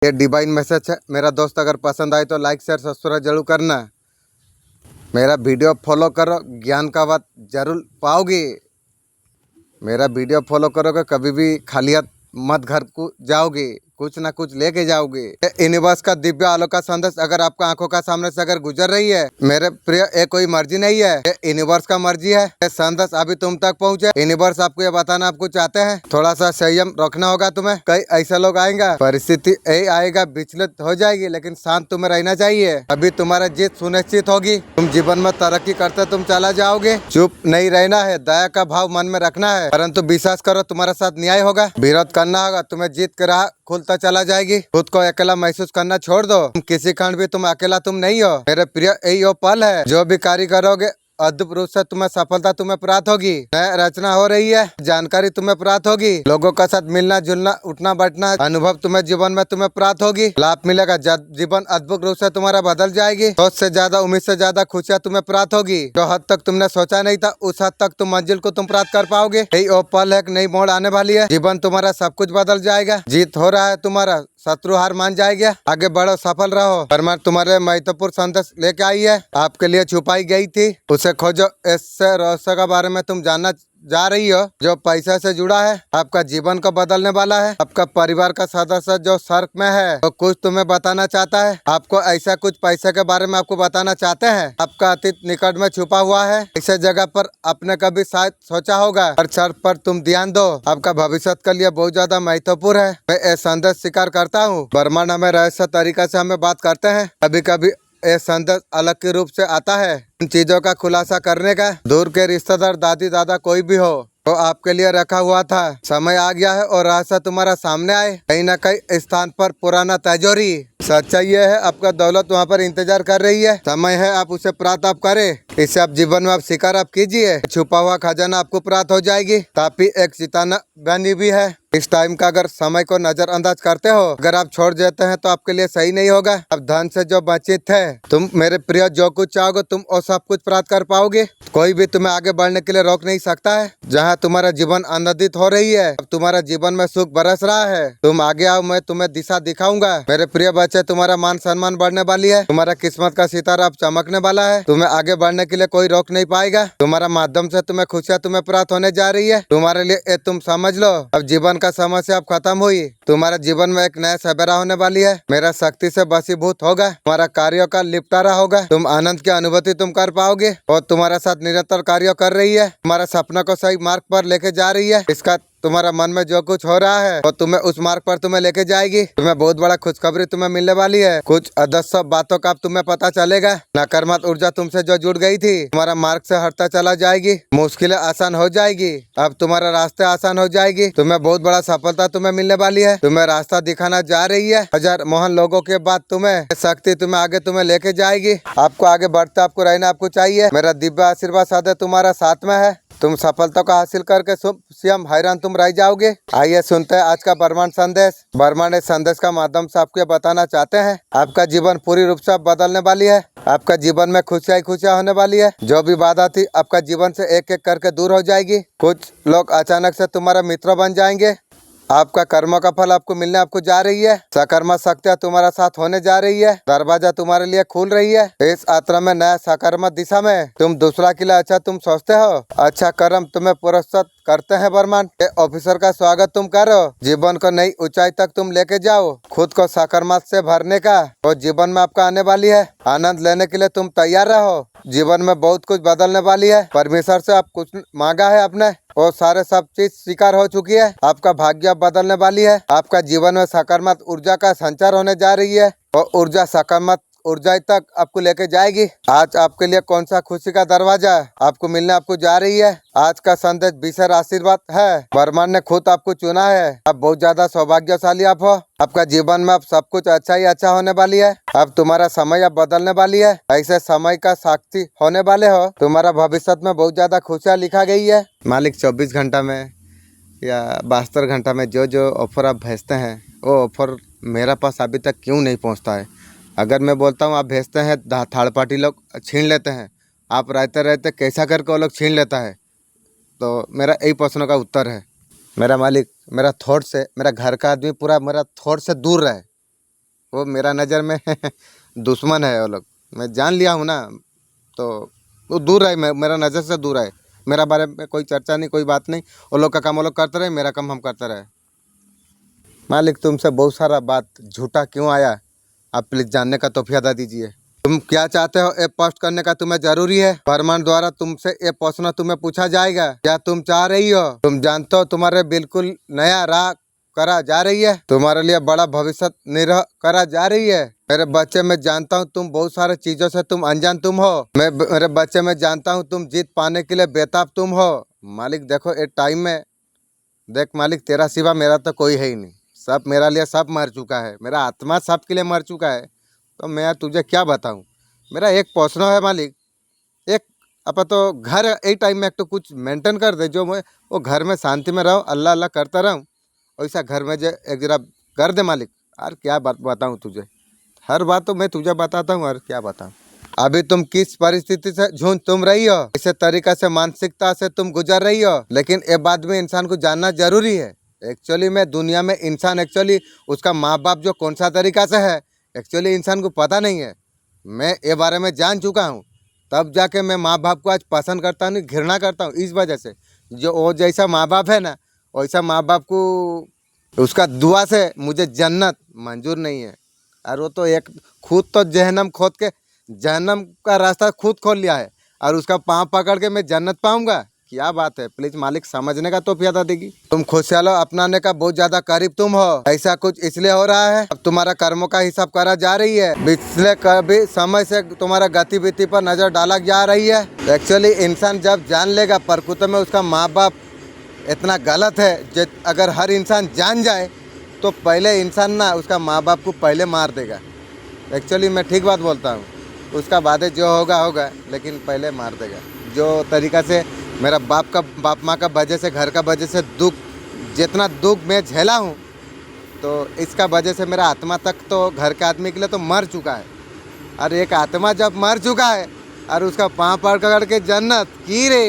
ये divine message है। मेरा दोस्त अगर पसंद आए तो लाइक शेयर सब्सक्राइब जरूर करना। मेरा वीडियो फॉलो करो, ज्ञान का बात जरूर पाओगे। मेरा वीडियो फॉलो करोगे कभी भी खाली हाथ मत घर को जाओगे, कुछ ना कुछ लेके जाओगे। यूनिवर्स का दिव्य आलोक का संदेश अगर आपका आंखों का सामने से अगर गुजर रही है, मेरे प्रिय, ये कोई मर्जी नहीं है, ये यूनिवर्स का मर्जी है। ये संदेश अभी तुम तक पहुंचे। यूनिवर्स आपको ये बताना आपको चाहते हैं, थोड़ा सा संयम रखना होगा तुम्हें। कई ऐसे लोग आएंगे, परिस्थिति यही आएगा, विचलित हो जाएगी, लेकिन शांत तुम्हें रहना चाहिए। अभी तुम्हारा जीत सुनिश्चित होगी। तुम जीवन में तरक्की करते तुम चला जाओगे। चुप नहीं रहना है, दया का भाव मन में रखना है, परंतु विश्वास करो तुम्हारे साथ न्याय होगा। विरोध करना होगा, तुम्हें जीत के राह खुलता चला जाएगी। खुद को अकेला महसूस करना छोड़ दो। किसी कारण भी तुम अकेला तुम नहीं हो। मेरे प्रिय, यही वो पल है, जो भी कार्य करोगे अद्भुत रूप से तुम्हें सफलता तुम्हें प्राप्त होगी। नई रचना हो रही है, जानकारी तुम्हें प्राप्त होगी। लोगों के साथ मिलना जुलना, उठना बैठना, अनुभव तुम्हें जीवन में तुम्हें प्राप्त होगी। लाभ मिलेगा, जीवन अद्भुत रूप से तुम्हारा बदल जाएगी। सोच से ज्यादा, उम्मीद से ज्यादा खुशियाँ तुम्हें प्राप्त होगी। जो हद तक तुमने सोचा नहीं था, उस हद तक तुम मंजिल को तुम प्राप्त कर पाओगे। यही वो पल है, नई मोड़ आने वाली है। जीवन तुम्हारा सब कुछ बदल जाएगा। जीत हो रहा है तुम्हारा, शत्रु हार मान जाएगा। आगे बढ़ो, सफल रहो। परमात्मा तुम्हारे महत्वपूर्ण संदेश लेके आई है, आपके लिए छुपाई गई थी, उसे खोजो। इससे रहस्य के बारे में तुम जानना जा रही हो, जो पैसा से जुड़ा है, आपका जीवन को बदलने वाला है। आपका परिवार का सदस्य जो सर्क में है, वो कुछ तुम्हें बताना चाहता है। आपको ऐसा कुछ पैसे के बारे में आपको बताना चाहते हैं। आपका अतीत निकट में छुपा हुआ है, ऐसे जगह पर आपने कभी शायद सोचा होगा। हर क्षण पर तुम ध्यान दो, आपका भविष्य के लिए बहुत ज्यादा महत्वपूर्ण है। मैं ये संदेश स्वीकार करता हूँ। ब्रह्मांड हमें रहस्य तरीका से हमें बात करते हैं। कभी कभी ये संदेश अलग के रूप से आता है। इन चीजों का खुलासा करने का, दूर के रिश्तेदार, दादी दादा, कोई भी हो, तो आपके लिए रखा हुआ था। समय आ गया है और रहस्य तुम्हारा सामने आए। कहीं न कहीं स्थान पर पुराना तिजोरी। सच्चाई ये है, आपका दौलत वहाँ पर इंतजार कर रही है। समय है आप उसे प्राप्त आप करें। इसे आप जीवन में आप शिकार आप कीजिए। छुपा हुआ खजाना आपको प्राप्त हो जाएगी। तापी एक चिताना बनी भी है। इस टाइम का अगर समय को नजरअंदाज करते हो, अगर आप छोड़ देते हैं तो आपके लिए सही नहीं होगा। अब धन से जो वंचित है, तुम मेरे प्रिय, जो कुछ चाहोगे तुम वो सब कुछ प्राप्त कर पाओगे। कोई भी तुम्हें आगे बढ़ने के लिए रोक नहीं सकता है। जहाँ तुम्हारा जीवन आनंदित हो रही है, अब तुम्हारा जीवन में सुख बरस रहा है। तुम आगे आओ, मैं तुम्हें दिशा दिखाऊंगा। मेरे प्रिय बच्चे, तुम्हारा मान सम्मान बढ़ने वाली है। तुम्हारा किस्मत का सितारा अब चमकने वाला है। तुम्हें आगे बढ़ने के लिए कोई रोक नहीं पाएगा। तुम्हारा माध्यम से तुम्हें खुशियाँ तुम्हें प्राप्त होने जा रही है। तुम्हारे लिए तुम समझ लो, अब जीवन का समस्या अब खत्म हुई। तुम्हारा जीवन में एक नया सवेरा होने वाली है। मेरा शक्ति से बसीभूत होगा। तुम्हारा कार्यों का निपटारा होगा। तुम आनंद की अनुभूति तुम कर पाओगे और तुम्हारे साथ निरंतर कार्य कर रही है। तुम्हारा सपना को सही मार्ग पर लेके जा रही है। इसका तुम्हारा मन में जो कुछ हो रहा है, वो तुम्हें उस मार्ग पर तुम्हें लेके जाएगी। तुम्हें बहुत बड़ा खुशखबरी तुम्हें मिलने वाली है। कुछ अदृश्य बातों का तुम्हें पता चलेगा। नकारात्मक ऊर्जा तुमसे जो जुड़ गई थी, तुम्हारा मार्ग से हटता चला जाएगी। मुश्किलें आसान हो जाएगी। अब तुम्हारा रास्ते आसान हो जाएगी। तुम्हें बहुत बड़ा सफलता तुम्हें मिलने वाली है। तुम्हें रास्ता दिखाना जा रही है। हजार मोहन लोगों के बाद तुम्हें शक्ति तुम्हें आगे तुम्हें लेके जाएगी। आपको आगे बढ़ते आपको रहना आपको चाहिए। मेरा दिव्य आशीर्वाद सदैव तुम्हारा साथ में है। तुम सफलता को हासिल करके स्वयं हैरान तुम रह जाओगे। आइए सुनते हैं आज का ब्रह्मांड संदेश। ब्रह्मांड इस संदेश का माध्यम से आपको बताना चाहते हैं, आपका जीवन पूरी रूप से बदलने वाली है। आपका जीवन में खुशियाँ खुशियाँ होने वाली है। जो भी बाधा थी आपका जीवन से एक एक करके दूर हो जाएगी। कुछ लोग अचानक से तुम्हारा मित्र बन जाएंगे। आपका कर्मों का फल आपको मिलने आपको जा रही है। सकारात्मक शक्तियाँ तुम्हारा साथ होने जा रही है। दरवाजा तुम्हारे लिए खुल रही है। इस यात्रा में नया सकारात्मक दिशा में तुम दूसरा के लिए अच्छा तुम सोचते हो। अच्छा कर्म तुम्हें पुरस्कृत करते हैं। ब्रह्मांड के ऑफिसर का स्वागत तुम करो। जीवन को नई ऊंचाई तक तुम लेके जाओ। खुद को सकारात्मक से भरने का और जीवन में आपका आने वाली है। आनंद लेने के लिए तुम तैयार रहो। जीवन में बहुत कुछ बदलने वाली है। परमेश्वर से आप कुछ मांगा है आपने, और सारे सब चीज स्वीकार हो चुकी है। आपका भाग्य बदलने वाली है। आपका जीवन में सकारात्मक ऊर्जा का संचार होने जा रही है और ऊर्जा सकारात्मक ऊर्जा तक आपको लेके जाएगी। आज आपके लिए कौन सा खुशी का दरवाजा आपको मिलने आपको जा रही है। आज का संदेश विशेष आशीर्वाद है। ब्रह्मांड ने खुद आपको चुना है। आप बहुत ज्यादा सौभाग्यशाली आप हो। आपका जीवन में अब सब कुछ अच्छा ही अच्छा होने वाली है। अब तुम्हारा समय अब बदलने वाली है। ऐसे समय का साक्षी होने वाले हो। तुम्हारा भविष्य में बहुत ज्यादा खुशियाँ लिखा गई है। मालिक 24 घंटा में या 72 घंटा में जो जो ऑफर आप भेजते हैं, वो ऑफर मेरा पास अभी तक क्यों नहीं पहुंचता है। अगर मैं बोलता हूँ आप भेजते हैं, थर्ड पार्टी लोग छीन लेते हैं। आप रहते रहते कैसा करके वो लोग छीन लेता है। तो मेरा यही प्रश्नों का उत्तर है। मेरा मालिक मेरा थॉट से, मेरा घर का आदमी पूरा मेरा थॉट से दूर रहे। वो मेरा नज़र में दुश्मन है वो लोग। मैं जान लिया हूँ ना, तो वो दूर रहे, मेरा नज़र से दूर रहे। मेरा बारे में कोई चर्चा नहीं, कोई बात नहीं। वो लोग का काम वो लोग करते रहे, मेरा काम हम करते रहे। मालिक तुमसे बहुत सारा बात झूठा क्यों आया, आप प्लीज़ जानने का तौफीक अता दीजिए। तुम क्या चाहते हो ये पोस्ट करने का तुम्हें जरूरी है? फरमान द्वारा तुमसे ये प्रश्न तुम्हें पूछा जाएगा, क्या तुम चाह रही हो? तुम जानते हो तुम्हारे बिल्कुल नया राह करा जा रही है, तुम्हारे लिए बड़ा भविष्य निर्ह करा जा रही है। मेरे बच्चे मैं जानता हूँ तुम बहुत सारे चीजों से तुम अनजान तुम हो। मेरे बच्चे मैं जानता हूँ तुम जीत पाने के लिए बेताब तुम हो। मालिक देखो ये टाइम में देख मालिक, तेरा सिवा मेरा तो कोई है ही नहीं। सब मेरा लिए सब मर चुका है, मेरा आत्मा सब के लिए मर चुका है। तो मैं तुझे क्या बताऊं? मेरा एक प्रश्न है मालिक, एक अपन तो घर एक टाइम में एक तो कुछ मेंटेन कर दे, जो मैं वो घर में शांति में रहो, अल्लाह अल्लाह करता रहूं, वैसा घर में जो एक जरा कर दे मालिक। यार क्या बात बताऊं तुझे, हर बात तो मैं तुझे बताता हूँ, और क्या बताऊं। अभी तुम किस परिस्थिति से जूझ तुम रही हो, इस तरीका से मानसिकता से तुम गुजर रही हो, लेकिन ये बात में इंसान को जानना जरूरी है। एक्चुअली में दुनिया में इंसान एक्चुअली उसका माँ बाप जो कौन सा तरीका से है, एक्चुअली इंसान को पता नहीं है। मैं ये बारे में जान चुका हूँ, तब जाके मैं माँ बाप को आज पसंद करता हूँ, घृणा करता हूँ। इस वजह से जो वो जैसा माँ बाप है ना, वैसा माँ बाप को उसका दुआ से मुझे जन्नत मंजूर नहीं है। और वो तो एक खुद तो जहन्नम खोद के जहन्नम का रास्ता खुद खोल लिया है, और उसका पाँव पकड़ के मैं जन्नत पाऊंगा। क्या बात है, प्लीज मालिक समझने का तो प्यादा देगी। तुम खुशहाल अपनाने का बहुत ज्यादा करीब तुम हो, ऐसा कुछ इसलिए हो रहा है, अब तुम्हारा कर्मों का हिसाब करा जा रही है। पिछले कभी समय से तुम्हारा गतिविधि पर नजर डाला जा रही है। एक्चुअली इंसान जब जान लेगा प्रकृति में उसका माँ बाप इतना गलत है, अगर हर इंसान जान जाए तो पहले इंसान ना उसका माँ बाप को पहले मार देगा। एक्चुअली मैं ठीक बात बोलता हूँ, उसका बाद जो होगा होगा, लेकिन पहले मार देगा। जो तरीका से मेरा बाप माँ का वजह से, घर का वजह से दुख, जितना दुख मैं झेला हूँ, तो इसका वजह से मेरा आत्मा तक तो घर के आदमी के लिए तो मर चुका है। और एक आत्मा जब मर चुका है और उसका पाँव पकड़ के जन्नत की रे,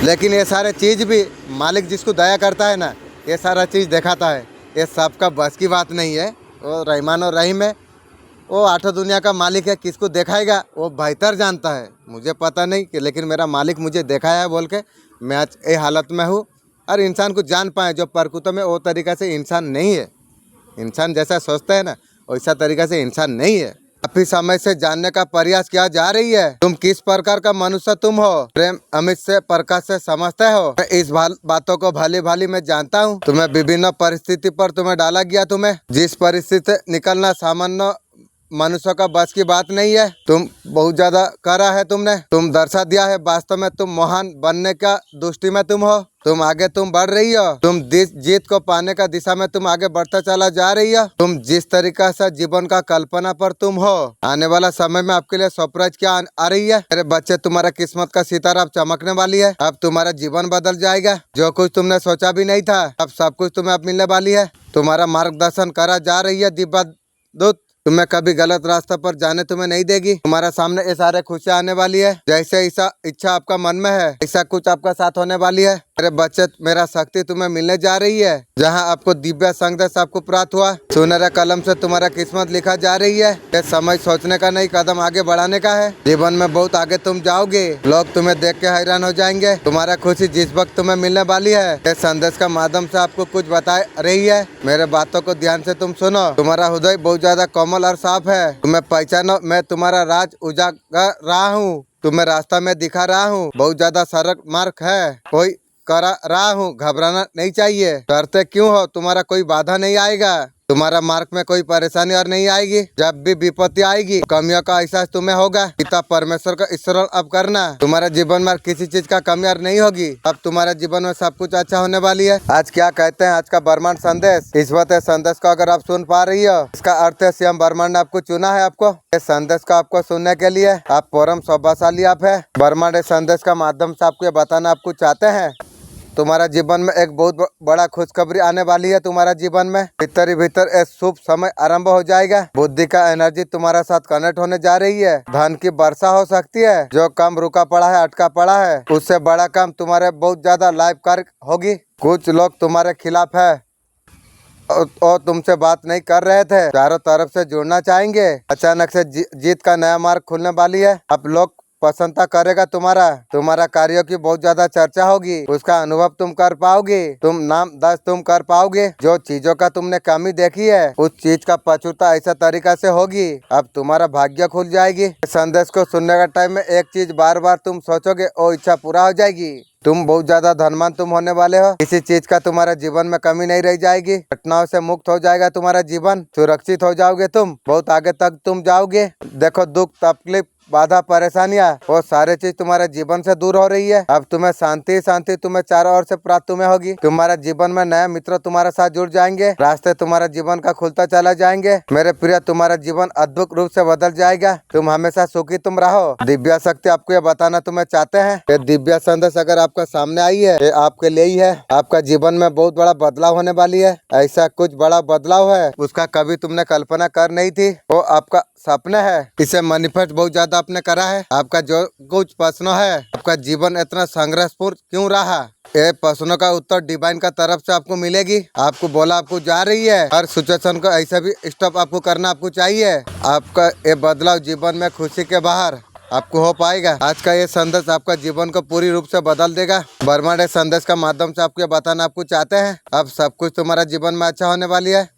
लेकिन ये सारे चीज़ भी मालिक जिसको दया करता है ना, ये सारा चीज़ दिखाता है। ये सबका बस की बात नहीं है। वो रहमान और रहीम है, वो आठों दुनिया का मालिक है। किसको दिखाएगा वो बेहतर जानता है, मुझे पता नहीं कि, लेकिन मेरा मालिक मुझे दिखाया है बोल के मैं आज ये हालत में हूँ। और इंसान को जान पाए जो प्रकृति में वो तरीक़ा से इंसान नहीं है। इंसान जैसा सोचता है ना, वैसा तरीक़ा से इंसान नहीं है। काफी समय से जानने का प्रयास किया जा रही है, तुम किस प्रकार का मनुष्य तुम हो, प्रेम अमित से प्रकाश से समझते हो। मैं इस बातों को भली भाली मैं जानता हूँ। तुम्हें विभिन्न परिस्थिति पर तुम्हें डाला गया, तुम्हें जिस परिस्थिति से निकलना सामान्य मनुष्य का बस की बात नहीं है। तुम बहुत ज्यादा करा है, तुम दर्शा दिया है। वास्तव में तुम महान बनने का दृष्टि में तुम हो, तुम आगे तुम बढ़ रही हो। तुम जीत को पाने का दिशा में तुम आगे बढ़ता चला जा रही हो। तुम जिस तरीका से जीवन का कल्पना पर तुम हो, आने वाला समय में आपके लिए सरप्राइज क्या आ रही है। मेरे बच्चे, तुम्हारा किस्मत का सितारा अब चमकने वाली है। अब तुम्हारा जीवन बदल जाएगा। जो कुछ तुमने सोचा भी नहीं था, अब सब कुछ तुम्हें अब मिलने वाली है। तुम्हारा मार्गदर्शन करा जा रही है दिव्य दूत। तुम्हें कभी गलत रास्ता पर जाने तुम्हें नहीं देगी। तुम्हारा सामने ये सारे खुशियाँ आने वाली है। जैसे ऐसा इच्छा आपका मन में है, ऐसा कुछ आपका साथ होने वाली है। मेरे बच्चे, मेरा शक्ति तुम्हें मिलने जा रही है। जहां आपको दिव्य संदेश आपको प्राप्त हुआ, सुनहरे कलम से तुम्हारा किस्मत लिखा जा रही है। ये समय सोचने का नहीं, कदम आगे बढ़ाने का है। जीवन में बहुत आगे तुम जाओगे। लोग तुम्हें देख के हैरान हो जाएंगे। तुम्हारा खुशी जिस वक्त तुम्हें मिलने वाली है, इस संदेश का माध्यम से आपको कुछ बता रही है। मेरे बातों को ध्यान से तुम सुनो। तुम्हारा हृदय बहुत ज्यादा कोमल और साफ है। तुम्हें पहचानो, मैं तुम्हारा राज उजागर रहा हूँ, तुम्हें रास्ता में दिखा रहा हूँ। बहुत ज्यादा सड़क मार्ग है, कोई करा रहा हूँ, घबराना नहीं चाहिए। डरते क्यों हो, तुम्हारा कोई बाधा नहीं आएगा। तुम्हारा मार्ग में कोई परेशानी और नहीं आएगी। जब भी विपत्ति आएगी, कमियों का एहसास तुम्हें होगा। पिता परमेश्वर का स्मरण अब करना। तुम्हारे जीवन में किसी चीज का कमी और नहीं होगी। अब तुम्हारे जीवन में सब कुछ अच्छा होने वाली है। आज क्या कहते हैं, आज का ब्रह्मांड संदेश, इस वक्त संदेश को अगर आप सुन पा रही हो, इसका अर्थ है स्वयं ब्रह्मांड ने आपको चुना है। आपको इस संदेश को आपको सुनने के लिए आप परम सौभाग्यशाली आप है। ब्रह्मांड इस संदेश का माध्यम से आपको ये बताना आपको चाहते हैं, तुम्हारा जीवन में एक बहुत बड़ा खुशखबरी आने वाली है। तुम्हारा जीवन में भीतर ही भीतर एक शुभ समय आरंभ हो जाएगा। बुद्धि का एनर्जी तुम्हारा साथ कनेक्ट होने जा रही है। धन की वर्षा हो सकती है। जो काम रुका पड़ा है, अटका पड़ा है, उससे बड़ा काम तुम्हारे बहुत ज्यादा लाभकारी होगी। कुछ लोग तुम्हारे खिलाफ है, और तुमसे बात नहीं कर रहे थे, चारों तरफ से जुड़ना चाहेंगे। अचानक से जीत का नया मार्ग खुलने वाली है। अब लोग प्रशंसा करेगा तुम्हारा कार्यों की बहुत ज्यादा चर्चा होगी। उसका अनुभव तुम कर पाओगे, तुम नाम दर्ज तुम कर पाओगे। जो चीजों का तुमने कमी देखी है उस चीज का पछूता ऐसा तरीका से होगी। अब तुम्हारा भाग्य खुल जाएगी। संदेश को सुनने का टाइम में एक चीज बार बार तुम सोचोगे वो इच्छा पूरा हो जाएगी। तुम बहुत ज्यादा धनवान तुम होने वाले हो। किसी चीज का तुम्हारा जीवन में कमी नहीं रह जाएगी। घटनाओं से मुक्त हो जाएगा तुम्हारा जीवन, सुरक्षित हो जाओगे तुम, बहुत आगे तक तुम जाओगे। देखो दुख तकलीफ बाधा परेशानियां वो सारे चीज तुम्हारे जीवन से दूर हो रही है। अब तुम्हें शांति तुम्हें चारों ओर से प्राप्त तुम्हें होगी। तुम्हारा जीवन में नए मित्र तुम्हारे साथ जुड़ जाएंगे। रास्ते तुम्हारा जीवन का खुलता चला जाएंगे। मेरे प्रिय तुम्हारा जीवन अद्भुत रूप से बदल जाएगा। तुम हमेशा सुखी तुम रहो। दिव्य शक्ति आपको ये बताना तुम्हें चाहते हैं। ये दिव्य संदेश अगर आपका सामने आई है ये आपके लिए ही है। आपका जीवन में बहुत बड़ा बदलाव होने वाली है। ऐसा कुछ बड़ा बदलाव है उसका कभी तुमने कल्पना कर नहीं थी। वो आपका सपना है। इसे मैनिफेस्ट बहुत ज्यादा आपने करा है। आपका जो कुछ प्रश्न है, आपका जीवन इतना संघर्षपूर्ण क्यों रहा, ये प्रश्नों का उत्तर डिवाइन का तरफ से आपको मिलेगी। आपको बोला आपको जा रही है। हर सिचुएशन को ऐसा भी स्टॉप आपको करना आपको चाहिए। आपका ये बदलाव जीवन में खुशी के बाहर आपको हो पाएगा। आज का ये संदेश आपका जीवन को पूरी रूप से बदल देगा। ब्रह्मांड संदेश का माध्यम से आपको बताना आपको चाहते हैं अब सब कुछ तुम्हारा जीवन में अच्छा होने वाली है।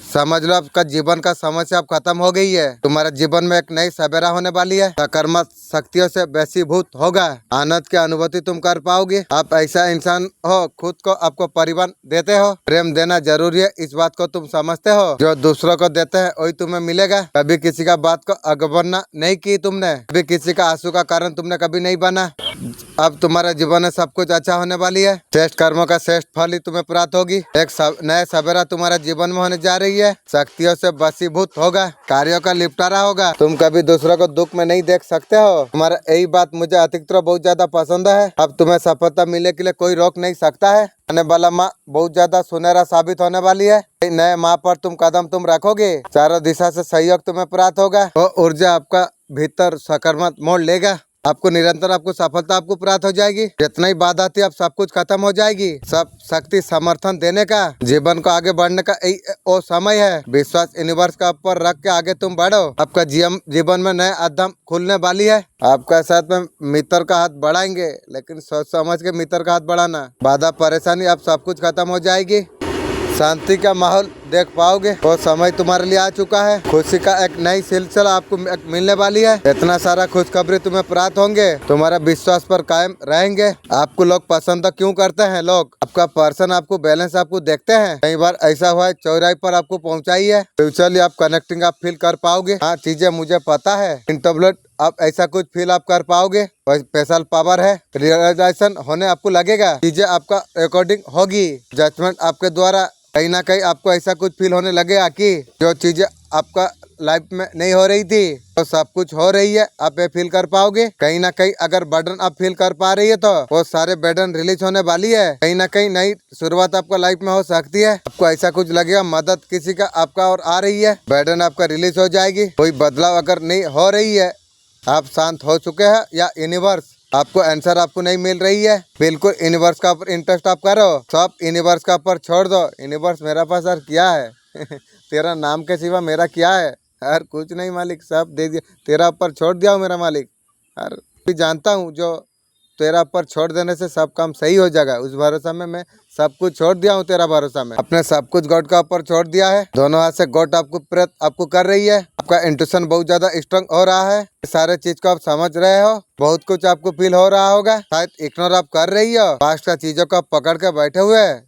समझ लो आपका जीवन का समस्या अब खत्म हो गई है। तुम्हारे जीवन में एक नई सवेरा होने वाली है। सकारात्मक शक्तियों से वशीभूत होगा। आनंद की अनुभूति तुम कर पाओगे। आप ऐसा इंसान हो खुद को आपको परिवार देते हो। प्रेम देना जरूरी है इस बात को तुम समझते हो। जो दूसरों को देते हैं वही तुम्हें मिलेगा। कभी किसी का बात को अवगणना नहीं की तुमने, कभी किसी का आंसू का कारण तुमने कभी नहीं बना। अब तुम्हारे जीवन में सब कुछ अच्छा होने वाली है। श्रेष्ठ कर्मों का श्रेष्ठ फल ही तुम्हें प्राप्त होगी। एक नया सवेरा तुम्हारा जीवन में होने जा रही है। शक्तियों से वशीभूत होगा। कार्यों का निपटारा होगा। तुम कभी दूसरों को दुख में नहीं देख सकते हो। तुम्हारा यही बात मुझे अधिकतर बहुत ज्यादा पसंद है। अब तुम्हें सफलता मिलने के लिए कोई रोक नहीं सकता है। आने वाला माह बहुत ज्यादा सुनहरा साबित होने वाली है। नए माह पर तुम कदम तुम रखोगे। चारों दिशा से सहयोग तुम्हें प्राप्त होगा। वो ऊर्जा आपका भीतर सकारात्मक मोड़ लेगा। आपको निरंतर आपको सफलता आपको प्राप्त हो जाएगी। जितना ही बाधा थी अब सब कुछ खत्म हो जाएगी। सब शक्ति समर्थन देने का, जीवन को आगे बढ़ने का यही वो समय है। विश्वास यूनिवर्स का ऊपर रख के आगे तुम बढ़ो। आपका जीवन में नए अध्ययन खुलने वाली है। आपका साथ में मित्र का हाथ बढ़ाएंगे, लेकिन सोच समझ के मित्र का हाथ बढ़ाना। बाधा परेशानी अब सब कुछ खत्म हो जाएगी। शांति का माहौल देख पाओगे। वो समय तुम्हारे लिए आ चुका है। खुशी का एक नई सिलसिला आपको मिलने वाली है। इतना सारा खुशखबरी तुम्हें प्राप्त होंगे। तुम्हारा विश्वास पर कायम रहेंगे। आपको लोग पसंद क्यों करते हैं? लोग आपका पर्सन आपको बैलेंस आपको देखते हैं। कई बार ऐसा हुआ है चौराहे पर आपको पहुंचाई है। फ्यूचरली आप कनेक्टिंग आप फील कर पाओगे। हाँ चीजें मुझे पता है। इंटरब्लड आप ऐसा कुछ फील आप कर पाओगे। स्पेशल पावर है। रियलाइजेशन होने आपको लगेगा। चीजें आपका रिकॉर्डिंग होगी। जजमेंट आपके द्वारा कहीं ना कहीं आपको ऐसा कुछ फील होने लगेगा कि जो चीजें आपका लाइफ में नहीं हो रही थी तो सब कुछ हो रही है। आप ये फील कर पाओगे। कहीं ना कहीं अगर बर्डन आप फील कर पा रही है तो वो सारे बर्डन रिलीज होने वाली है। कहीं ना कहीं नई शुरुआत आपका लाइफ में हो सकती है। आपको ऐसा कुछ लगेगा मदद किसी का आपका और आ रही है। बर्डन आपका रिलीज हो जाएगी। कोई बदलाव अगर नहीं हो रही है, आप शांत हो चुके हैं या यूनिवर्स आपको आंसर आपको नहीं मिल रही है, बिल्कुल यूनिवर्स का ऊपर इंटरेस्ट आप करो। सब यूनिवर्स का ऊपर छोड़ दो। यूनिवर्स मेरा पास यार क्या है तेरा नाम के सिवा मेरा क्या है यार? कुछ नहीं मालिक, सब दे दिया तेरा ऊपर छोड़ दिया हूँ मेरा मालिक। यार भी जानता हूँ जो तेरा ऊपर छोड़ देने से सब काम सही हो जाएगा। उस भरोसा में मैं सब कुछ छोड़ दिया हूँ। तेरा भरोसा में अपने सब कुछ गॉड का ऊपर छोड़ दिया है। दोनों हाथ से गॉड आपको प्रेत आपको कर रही है। आपका इंट्यूशन बहुत ज्यादा स्ट्रांग हो रहा है। सारे चीज को आप समझ रहे हो। बहुत कुछ आपको फील हो रहा होगा। शायद इग्नोर आप कर रही हो। पास्ट का चीजों को आप पकड़ के बैठे हुए हैं।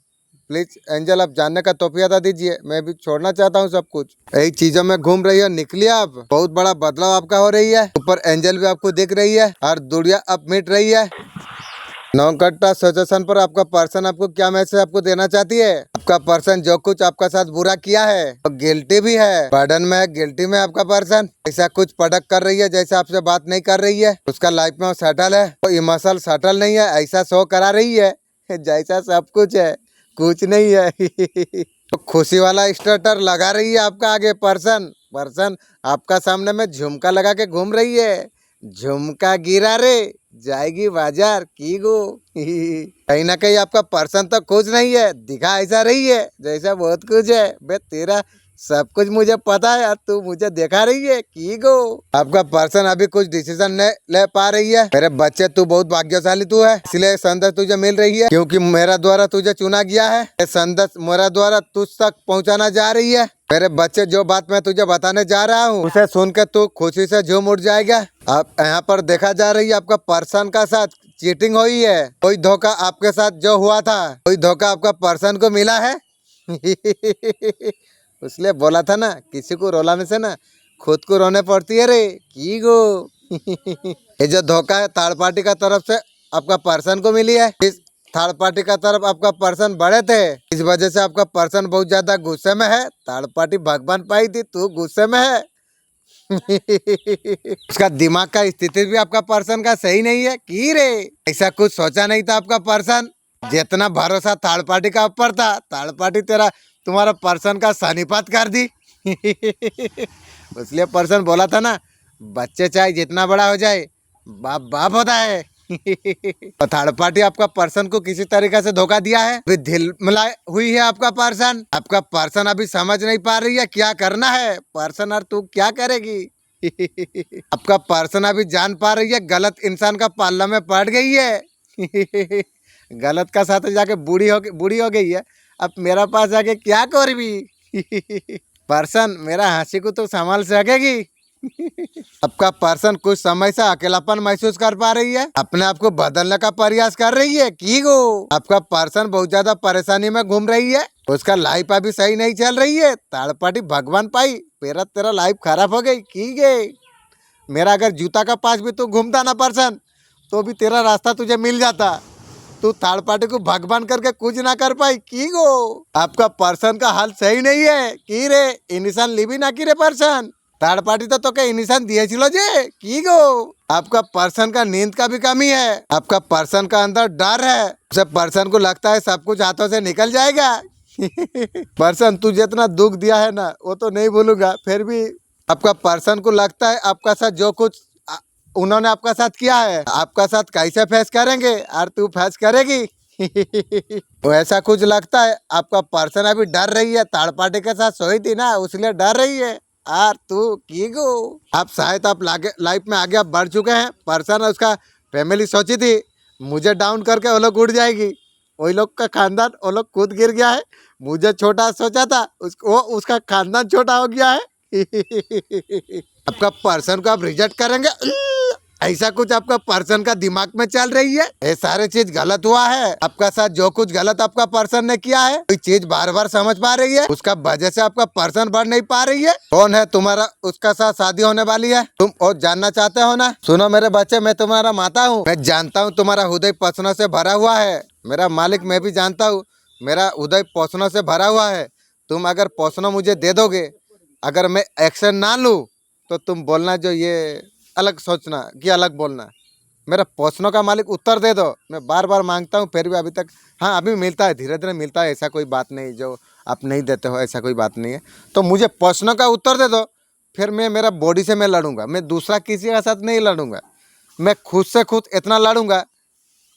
प्लीज एंजल आप जानने का तोफिया दीजिए। मैं भी छोड़ना चाहता हूँ सब कुछ। यही चीजों में घूम रही है, निकलिए आप। बहुत बड़ा बदलाव आपका हो रही है। ऊपर एंजल भी आपको दिख रही है और दुनिया अब मिट रही है। नौकट्टा सिचुएशन पर आपका पर्सन आपको क्या मैसेज आपको देना चाहती है? आपका पर्सन जो कुछ आपका साथ बुरा किया है तो गिल्टी भी है, बर्डन में है, गिल्टी में आपका पर्सन ऐसा कुछ पटक कर रही है जैसे आपसे बात नहीं कर रही है। उसका लाइफ में सेटल है तो इमोशनल सेटल नहीं है, ऐसा शो करा रही है जैसा सब कुछ है कुछ नहीं है तो खुशी वाला स्टेटर लगा रही है आपका आगे पर्सन। पर्सन आपका सामने में झुमका लगा के घूम रही है। झुमका गिरा रे, जाएगी बाजार की गो। कहीं ना कहीं आपका पर्सन तो कुछ नहीं है, दिखा ऐसा रही है जैसा बहुत कुछ है। बे तेरा सब कुछ मुझे पता है और तू मुझे देखा रही है की गो। आपका पर्सन अभी कुछ डिसीजन नहीं ले पा रही है। मेरे बच्चे तू बहुत भाग्यशाली तू है, इसलिए संदेश तुझे मिल रही है, क्योंकि मेरा द्वारा तुझे चुना गया है। ये संदेश मेरा द्वारा तुझ तक पहुंचाना जा रही है। मेरे बच्चे जो बात मैं तुझे बताने जा रहा हूँ उसे सुन के तू खुशी से झूम उठ जाएगा। अब यहाँ पर देखा जा रही है आपका पर्सन का साथ चीटिंग हुई है। कोई धोखा आपके साथ जो हुआ था, कोई धोखा आपका पर्सन को मिला है। इसलिए बोला था ना, किसी को रोलाने से ना खुद को रोने पड़ती है रे की गो। ये जो धोखा है थर्ड पार्टी का तरफ से आपका पर्सन को मिली है। इस थर्ड पार्टी का तरफ आपका पर्सन बड़े थे, इस वजह से आपका पर्सन बहुत ज्यादा गुस्से में है। थर्ड पार्टी भगवान पाई थी, तू गुस्से में है। उसका दिमाग का स्थिति भी आपका पर्सन का सही नहीं है की रे। ऐसा कुछ सोचा नहीं था आपका पर्सन। जितना भरोसा थर्ड पार्टी का ऊपर था, थर्ड पार्टी तुम्हारा पर्सन का सानिपात कर दी। इसलिए पर्सन बोला था ना, बच्चे चाहे जितना बड़ा हो जाए बाप बाप होता है। और थर्ड पार्टी आपका पर्सन को किसी तरीके से धोखा दिया है। अभी दिल मिलाई हुई है आपका पर्सन। आपका पर्सन अभी समझ नहीं पा रही है क्या करना है। पर्सन और तू क्या करेगी। आपका पर्सन अभी जान पा रही है गलत इंसान का पाल्ला में पड़ गई है। गलत का साथ जाके बूढ़ी हो गई है। अब मेरा पास आके क्या कर भी। पर्सन मेरा हंसी को तो संभाल सकेगी। आपका पर्सन कुछ समय से अकेलापन महसूस कर पा रही है, अपने आप को बदलने का प्रयास कर रही है की गो। आपका पर्सन बहुत ज्यादा परेशानी में घूम रही है, उसका लाइफ अभी सही नहीं चल रही है। थर्ड पार्टी भगवान पाई, तेरा लाइफ खराब हो गई की गई। मेरा अगर जूता का पास भी तू घूमता ना पर्सन, तो भी तेरा रास्ता तुझे मिल जाता। तू थर्ड पार्टी को भगवान करके कुछ ना कर पाई की गो। आपका पर्सन का हाल सही नहीं है की रे। इनिशन लिबी ना की रे पर्सन। थर्ड पार्टी तो के इनिशन दिए चिलो जे की गो। आपका पर्सन का नींद का भी कमी है। आपका पर्सन का अंदर डर है, उसे पर्सन को लगता है सब कुछ हाथों से निकल जाएगा। पर्सन तू जितना दुख दिया है ना वो तो नहीं भूलूंगा, फिर भी आपका पर्सन को लगता है आपका साथ जो कुछ उन्होंने आपका साथ किया है, आपका साथ कैसे फेस करेंगे और तू फेस करेगी। तो ऐसा कुछ लगता है आपका पर्सन अभी डर रही है। थर्ड पार्टी के साथ सोई थी ना, उसलिए डर रही है। यार तू की गो। आप शायद आप लाइफ में आगे आप बढ़ चुके हैं। पर्सन उसका फैमिली सोची थी मुझे डाउन करके वो लोग उड़ जाएगी, वही लोग का खानदान वो लोग खुद गिर गया है। मुझे छोटा सोचा था, उसका खानदान छोटा हो गया है। आपका पर्सन को आप रिजेक्ट करेंगे, ऐसा कुछ आपका पर्सन का दिमाग में चल रही है। ये सारे चीज गलत हुआ है आपका साथ। जो कुछ गलत आपका पर्सन ने किया है, कोई चीज बार बार समझ पा रही है, उसका वजह से आपका पर्सन बढ़ नहीं पा रही है। कौन है तुम्हारा उसका साथ शादी होने वाली है, तुम और जानना चाहते हो ना। सुनो मेरे बच्चे, मैं तुम्हारा माता हूँ। मैं जानता हूँ तुम्हारा हृदय पसनों से भरा हुआ है। मेरा मालिक मैं भी जानता हूँ मेरा हृदय पसनों से भरा हुआ है। तुम अगर पसनों मुझे दे दोगे, अगर मैं एक्शन ना लूँ तो तुम बोलना जो ये अलग सोचना कि अलग बोलना। मेरा प्रश्नों का मालिक उत्तर दे दो। मैं बार बार मांगता हूँ फिर भी अभी तक, हाँ अभी मिलता है, धीरे धीरे मिलता है। ऐसा कोई बात नहीं जो आप नहीं देते हो, ऐसा कोई बात नहीं है। तो मुझे प्रश्नों का उत्तर दे दो, फिर मैं मेरा बॉडी से मैं लड़ूंगा। मैं दूसरा किसी के साथ नहीं लड़ूंगा, मैं खुद से खुद इतना लड़ूंगा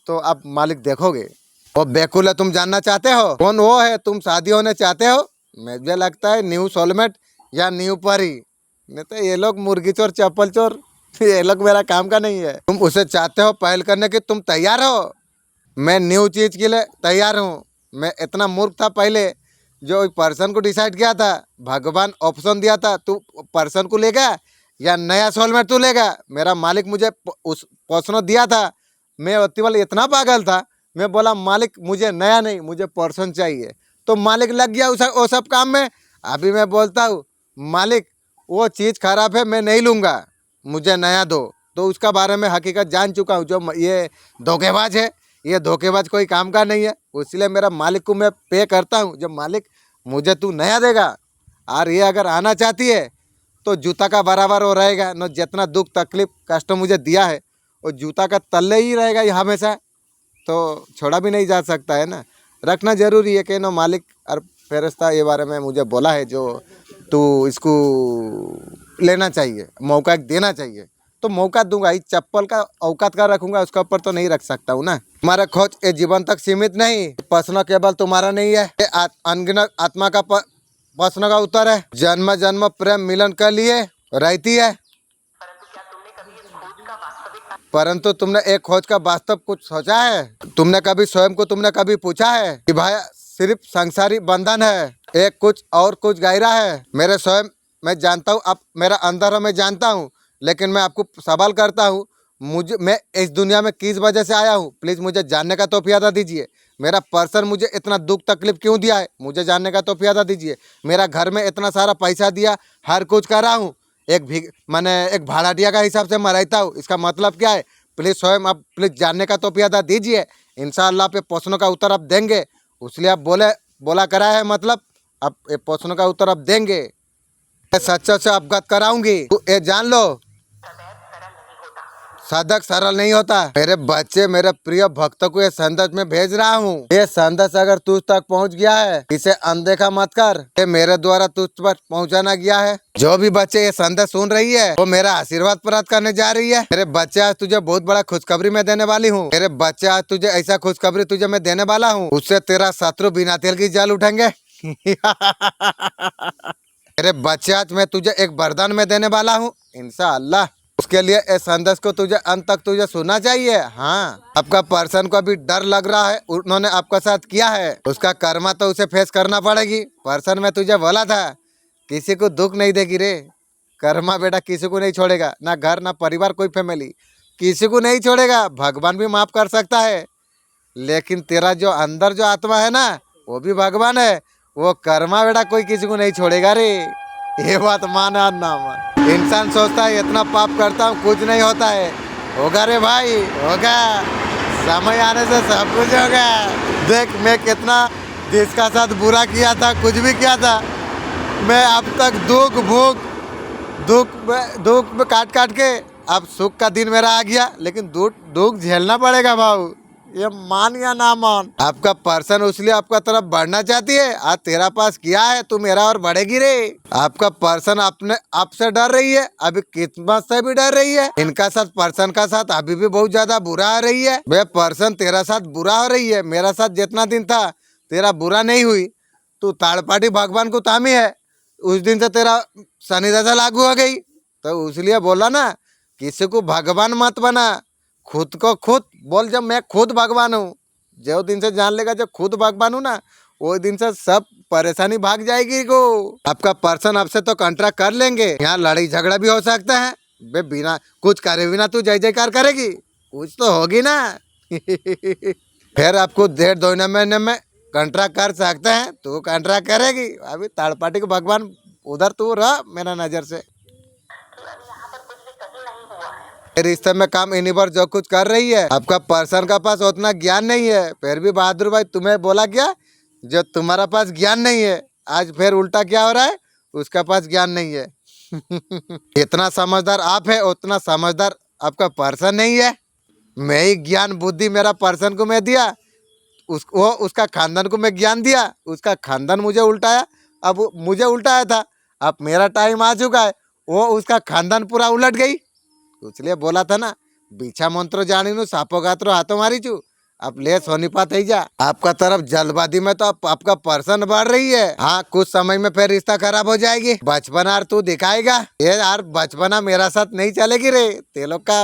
तो आप मालिक देखोगे। वो बेकुल है, तुम जानना चाहते हो कौन वो है, तुम शादी होने चाहते हो। मुझे लगता है न्यू सोलमेट या न्यू परी, नहीं तो ये लोग मुर्गी चोर चप्पल चोर, ये लोग मेरा काम का नहीं है। तुम उसे चाहते हो पहल करने की, तुम तैयार हो। मैं न्यू चीज के लिए तैयार हूँ। मैं इतना मूर्ख था पहले जो पर्सन को डिसाइड किया था। भगवान ऑप्शन दिया था, तू पर्सन को लेगा या नया सोलमेट तू लेगा। मेरा मालिक मुझे उस पर्सन दिया था। मैं केवल इतना पागल था, मैं बोला मालिक मुझे नया नहीं, मुझे पर्सन चाहिए। तो मालिक लग गया वो सब काम में। अभी मैं बोलता हूँ मालिक वो चीज़ खराब है, मैं नहीं लूँगा, मुझे नया दो। तो उसका बारे में हकीकत जान चुका हूँ। जो ये धोखेबाज है, ये धोखेबाज कोई काम का नहीं है। इसलिए मेरा मालिक को मैं पे करता हूँ। जब मालिक मुझे तू नया देगा और ये अगर आना चाहती है तो जूता का बराबर वो रहेगा न। जितना दुख तकलीफ कष्ट मुझे दिया है वो जूता का तल्ले ही रहेगा ये हमेशा, तो छोड़ा भी नहीं जा सकता है ना। रखना जरूरी है कि नो मालिक और फेरिस्ता ये बारे में मुझे बोला है जो तू इसको लेना चाहिए, मौका देना चाहिए। तो मौका दूंगा। इस चप्पल का औकात का रखूंगा, उसके ऊपर तो नहीं रख सकता हूँ ना। तुम्हारा खोज ये जीवन तक सीमित नहीं, प्रश्न केवल तुम्हारा नहीं है, ये अनगिनत आत्मा का प्रश्न का उत्तर है। जन्म जन्म प्रेम मिलन के लिए रहती है, परंतु तुमने एक खोज का वास्तव कुछ सोचा है? तुमने कभी स्वयं को तुमने कभी पूछा है कि भाई सिर्फ संसारी बंधन है, एक कुछ और कुछ गहरा है? मेरे स्वयं मैं जानता हूँ, आप मेरा अंदर है मैं जानता हूँ, लेकिन मैं आपको सवाल करता हूँ, मैं इस दुनिया में किस वजह से आया हूँ? प्लीज़ मुझे जानने का तौफीक दीजिए। मेरा पर्सन मुझे इतना दुख तकलीफ क्यों दिया है, मुझे जानने का तौफीक दीजिए। मेरा घर में इतना सारा पैसा दिया, हर कुछ कर रहा हूँ, मैंने एक भाड़ाटिया का हिसाब से मैं रहता हूँ, इसका मतलब क्या है? प्लीज़ स्वयं आप प्लीज़ जानने का तौफीक दीजिए। इंशाअल्लाह पे प्रश्नों का उत्तर आप देंगे, इसलिए आप बोला करा है, मतलब आप ये प्रश्नों का उत्तर आप देंगे। मैं सच्चा से अवगत कराऊंगी, तो ये जान लो साधक सरल नहीं होता। मेरे बच्चे, मेरे प्रिय भक्तों को ये संदेश में भेज रहा हूँ। ये संदेश अगर तुझ तक पहुँच गया है, इसे अनदेखा मत कर। ये मेरे द्वारा तुझ पर पहुँचाना गया है। जो भी बच्चे ये संदेश सुन रही है, वो मेरा आशीर्वाद प्राप्त करने जा रही है। मेरे बच्चे, आज तुझे बहुत बड़ा खुशखबरी मैं देने वाली हूँ। मेरे बच्चे, आज तुझे ऐसा खुशखबरी तुझे मैं देने वाला हूँ, उससे तेरा शत्रु बिना तेल की जल उठेंगे। मेरे बच्चे, आज मैं तुझे एक वरदान में देने वाला हूँ इंशाअल्लाह। उसके लिए इस संदेश को तुझे अंत तक तुझे सुनना चाहिए। हाँ, आपका पर्सन को अभी डर लग रहा है, उन्होंने आपका साथ किया है, उसका कर्मा तो उसे फेस करना पड़ेगी। पर्सन में तुझे बोला था, किसी को दुख नहीं देगी रे। कर्मा बेटा किसी को नहीं छोड़ेगा, ना घर ना परिवार, कोई फैमिली किसी को नहीं छोड़ेगा। भगवान भी माफ कर सकता है, लेकिन तेरा जो अंदर जो आत्मा है ना, वो भी भगवान है। वो कर्मा बेटा कोई किसी को नहीं छोड़ेगा रे, ये बात माना ना मान। इंसान सोचता है इतना पाप करता हूँ कुछ नहीं होता है, होगा रे भाई, होगा। समय आने से सब कुछ होगा। देख मैं कितना जिसका साथ बुरा किया था, कुछ भी किया था, मैं अब तक दुख में काट के अब सुख का दिन मेरा आ गया, लेकिन दुख झेलना पड़ेगा भाऊ, ये मान या ना मान। आपका पर्सन इसलिए आपका तरफ बढ़ना चाहती है, आज तेरा पास किया है, तू मेरा और बढ़ेगी रे। आपका पर्सन अपने आप से डर रही है, अभी किस्मत से भी डर रही है। इनका साथ पर्सन का साथ अभी भी बहुत ज्यादा बुरा हो रही है। वे पर्सन तेरा साथ बुरा हो रही है, मेरा साथ जितना दिन था तेरा बुरा नहीं हुई। तू ताड़पाटी भगवान को तामी है, उस दिन से तेरा शनि दशा लागू हो गई, तो इसलिए बोला ना, किसी को भगवान मत बना, खुद को खुद बोल। जब मैं खुद भगवान हूँ, जो दिन से जान लेगा जब खुद भगवान हूँ ना, वो दिन से सब परेशानी भाग जाएगी को। आपका पर्सन आपसे तो कॉन्ट्रैक्ट कर लेंगे, यहाँ लड़ाई झगड़ा भी हो सकता है। बे बिना कुछ करे बिना तू जय जयकार करेगी, कुछ तो होगी ना। फिर आपको 1.5-2 महीने में कॉन्ट्रैक्ट कर सकते हैं, तू कॉन्ट्रैक्ट करेगी। अभी ताड़पाटी को भगवान उधर तू रह मेरा नजर से। रिश्ते में काम यूनिवर्स जो कुछ कर रही है, आपका पर्सन का पास उतना ज्ञान नहीं है। फिर भी बहादुर भाई तुम्हें बोला क्या, जो तुम्हारा पास ज्ञान नहीं है, आज फिर उल्टा क्या हो रहा है, उसका पास ज्ञान नहीं है। इतना समझदार आप है, उतना समझदार आपका पर्सन नहीं है। मैं ही ज्ञान बुद्धि मेरा पर्सन को मैं दिया, उसका खानदान को मैं ज्ञान दिया, उसका खानदान मुझे उल्टाया। अब मुझे उल्टाया था, अब मेरा टाइम आ चुका है, वो उसका खानदान पूरा उलट गई। इसलिए बोला था ना, बीछा मंत्र जानी नु सापो गात्रो हाथों मारी चू। अब ले सोनीपात ही जा। आपका तरफ जल्दबाजी में तो आपका पर्सन बढ़ रही है। हाँ, कुछ समय में फिर रिश्ता खराब हो जाएगी। बचपना तू दिखाएगा, ये यार बचपना मेरा साथ नहीं चलेगी रे। ते लोग का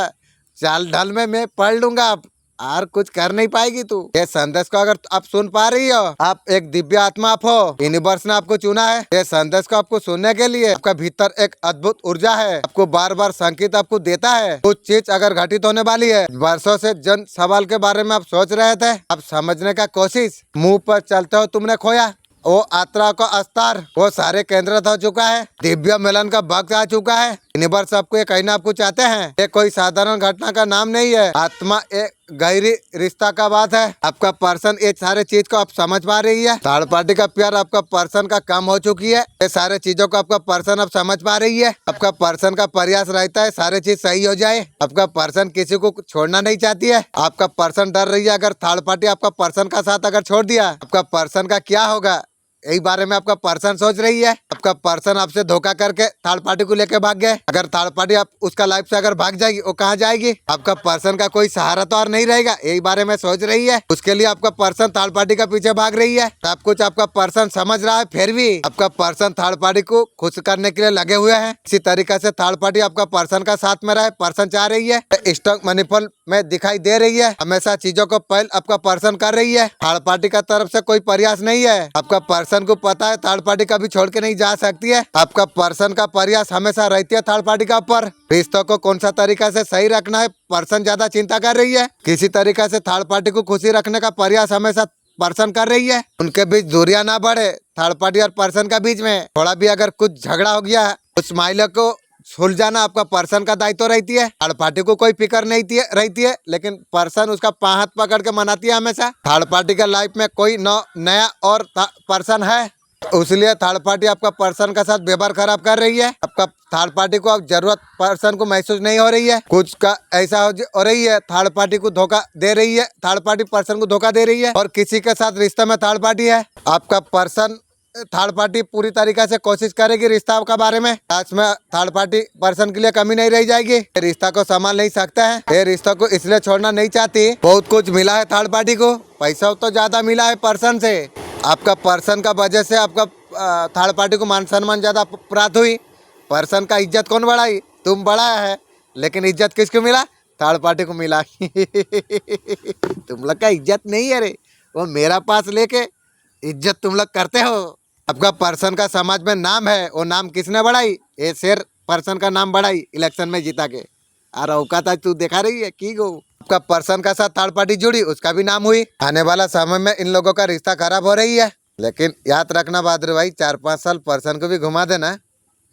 चाल ढल में मैं पढ़ लूंगा, अब और कुछ कर नहीं पाएगी तू। ये संदेश को अगर आप सुन पा रही हो, आप एक दिव्य आत्मा आप हो, यूनिवर्स ने आपको चुना है। ये संदेश को आपको सुनने के लिए आपका भीतर एक अद्भुत ऊर्जा है, आपको बार बार संकेत आपको देता है। कुछ चीज अगर घटित होने वाली है, वर्षों से जन सवाल के बारे में आप सोच रहे थे, आप समझने का कोशिश, मुंह पर चलते हो तुमने खोया। वो यात्रा का अस्तार, वो सारे केंद्रित हो चुका है। दिव्य मिलन का वक्त आ चुका है। यूनिवर्स आपको ये कहना आपको चाहते हैं, ये कोई साधारण घटना का नाम नहीं है, आत्मा एक गहरी रिश्ता का बात है। आपका पर्सन ये सारे चीज को आप समझ पा रही है। थर्ड पार्टी का प्यार आपका पर्सन का कम हो चुकी है। ये सारे चीजों को आपका पर्सन अब समझ पा रही है। आपका पर्सन का प्रयास रहता है सारे चीज सही हो जाए। आपका पर्सन किसी को छोड़ना नहीं चाहती है। आपका पर्सन डर रही है, अगर थर्ड पार्टी आपका पर्सन का साथ अगर छोड़ दिया, आपका पर्सन का क्या होगा, यही बारे में आपका पर्सन सोच रही है। आपका पर्सन आपसे धोखा करके थर्ड पार्टी को लेके भाग गए। अगर थर्ड पार्टी आप उसका लाइफ से अगर भाग जाएगी, वो कहाँ जाएगी? आपका पर्सन का कोई सहारा तो और नहीं रहेगा, यही बारे में सोच रही है। उसके लिए आपका पर्सन थर्ड पार्टी का पीछे भाग रही है। सब कुछ आपका पर्सन समझ रहा है, फिर भी आपका पर्सन थर्ड पार्टी को खुश करने के लिए लगे हुए हैं। इसी तरीके से थर्ड पार्टी आपका पर्सन का साथ में रहे, पर्सन चाह रही है। स्टॉक मनीफॉल में दिखाई दे रही है, हमेशा चीजों को पहल आपका पर्सन कर रही है। थर्ड पार्टी का तरफ से कोई प्रयास नहीं है। आपका पर्सन को पता है थर्ड पार्टी कभी छोड़ के नहीं जा सकती है। आपका पर्सन का प्रयास हमेशा रहती है थर्ड पार्टी का ऊपर। रिश्तों को कौन सा तरीका से सही रखना है, पर्सन ज्यादा चिंता कर रही है। किसी तरीके से थर्ड पार्टी को खुशी रखने का प्रयास हमेशा पर्सन कर रही है। उनके बीच दूरियां ना बढ़े। थर्ड पार्टी और पर्सन का बीच में थोड़ा भी अगर कुछ झगड़ा हो गया है, उस मामले को सुलझाना आपका पर्सन का दायित्व रहती है। थर्ड पार्टी को कोई फिक्र नहीं रहती है, लेकिन पर्सन उसका हाथ पकड़ के मनाती है हमेशा। थर्ड पार्टी का लाइफ में कोई नया और पर्सन है, इसलिए थर्ड पार्टी आपका पर्सन का साथ व्यवहार खराब कर रही है। आपका थर्ड पार्टी को अब जरूरत पर्सन को महसूस नहीं हो रही है। कुछ का ऐसा हो रही है, थर्ड पार्टी को धोखा दे रही है, थर्ड पार्टी पर्सन को धोखा दे रही है, और किसी के साथ रिश्ते में थर्ड पार्टी है। आपका पर्सन थर्ड पार्टी पूरी तरीके से कोशिश करेगी रिश्ता का बारे में। आज में थर्ड पार्टी पर्सन के लिए कमी नहीं रह जाएगी। रिश्ता को संभाल नहीं सकता है, ये रिश्ता को इसलिए छोड़ना नहीं चाहती। बहुत कुछ मिला है थर्ड पार्टी को, पैसा तो ज्यादा मिला है पर्सन से। आपका पर्सन का वजह से आपका थर्ड पार्टी को मान सम्मान ज्यादा प्राप्त हुई। पर्सन का इज्जत कौन बढ़ाई? तुम बढ़ाया है, लेकिन इज्जत किसको मिला? थर्ड पार्टी को मिला। तुम लोग का इज्जत नहीं है रे, वो मेरा पास लेके इज्जत तुम लोग करते हो। आपका पर्सन का समाज में नाम है, वो नाम किसने बढ़ाई? ये शेर पर्सन का नाम बढ़ाई इलेक्शन में जीता के। और औकात आज तू देखा रही है की गो। आपका पर्सन का साथ थर्ड पार्टी जुड़ी, उसका भी नाम हुई। आने वाला समय में इन लोगों का रिश्ता खराब हो रही है, लेकिन याद रखना बहादुर भाई, 4-5 साल पर्सन को भी घुमा देना।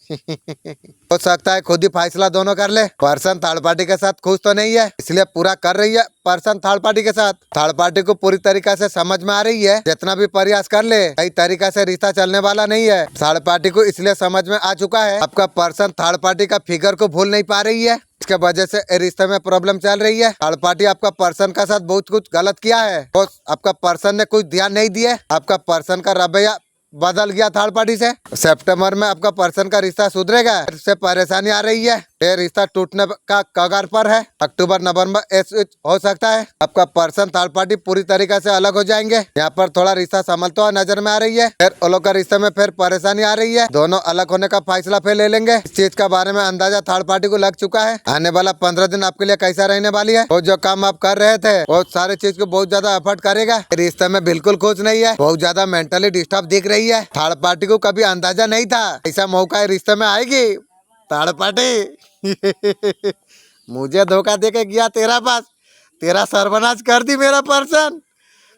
हो सकता है खुद ही फैसला दोनों कर ले। पर्सन थर्ड पार्टी के साथ खुश तो नहीं है, इसलिए पूरा कर रही है पर्सन थर्ड पार्टी के साथ। थर्ड पार्टी को पूरी तरीका से समझ में आ रही है, जितना भी प्रयास कर ले सही तरीका से रिश्ता चलने वाला नहीं है। थर्ड पार्टी को इसलिए समझ में आ चुका है, आपका पर्सन थर्ड पार्टी का फिगर को भूल नहीं पा रही है। इसके वजह से रिश्ते में प्रॉब्लम चल रही है। थर्ड पार्टी आपका पर्सन का साथ बहुत कुछ गलत किया है, तो आपका पर्सन ने कुछ ध्यान नहीं दिया। आपका पर्सन का रवैया बदल गया थर्ड पार्टी से। सितंबर में आपका पर्सन का रिश्ता सुधरेगा, इससे परेशानी आ रही है, ये रिश्ता टूटने का कगार पर है। अक्टूबर नवंबर हो सकता है आपका पर्सन थर्ड पार्टी पूरी तरीके से अलग हो जाएंगे। यहाँ पर थोड़ा रिश्ता संभलता हुआ नजर में आ रही है, फिर वो लोग का रिश्ते में फिर परेशानी आ रही है। दोनों अलग होने का फैसला फिर ले लेंगे। इस चीज का बारे में अंदाजा थर्ड पार्टी को लग चुका है। आने वाला 15 दिन आपके लिए कैसा रहने वाली है। वो जो काम आप कर रहे थे, वो सारे चीज को बहुत ज्यादा एफर्ट करेगा। रिश्ते में बिल्कुल खुश नहीं है, बहुत ज्यादा मेंटली डिस्टर्ब दिख रही है। थर्ड पार्टी को कभी अंदाजा नहीं था ऐसा मौका रिश्ते में आएगी। थर्ड पार्टी मुझे धोखा दे के गया तेरा पास, तेरा सर्वनाश कर दी मेरा पर्सन।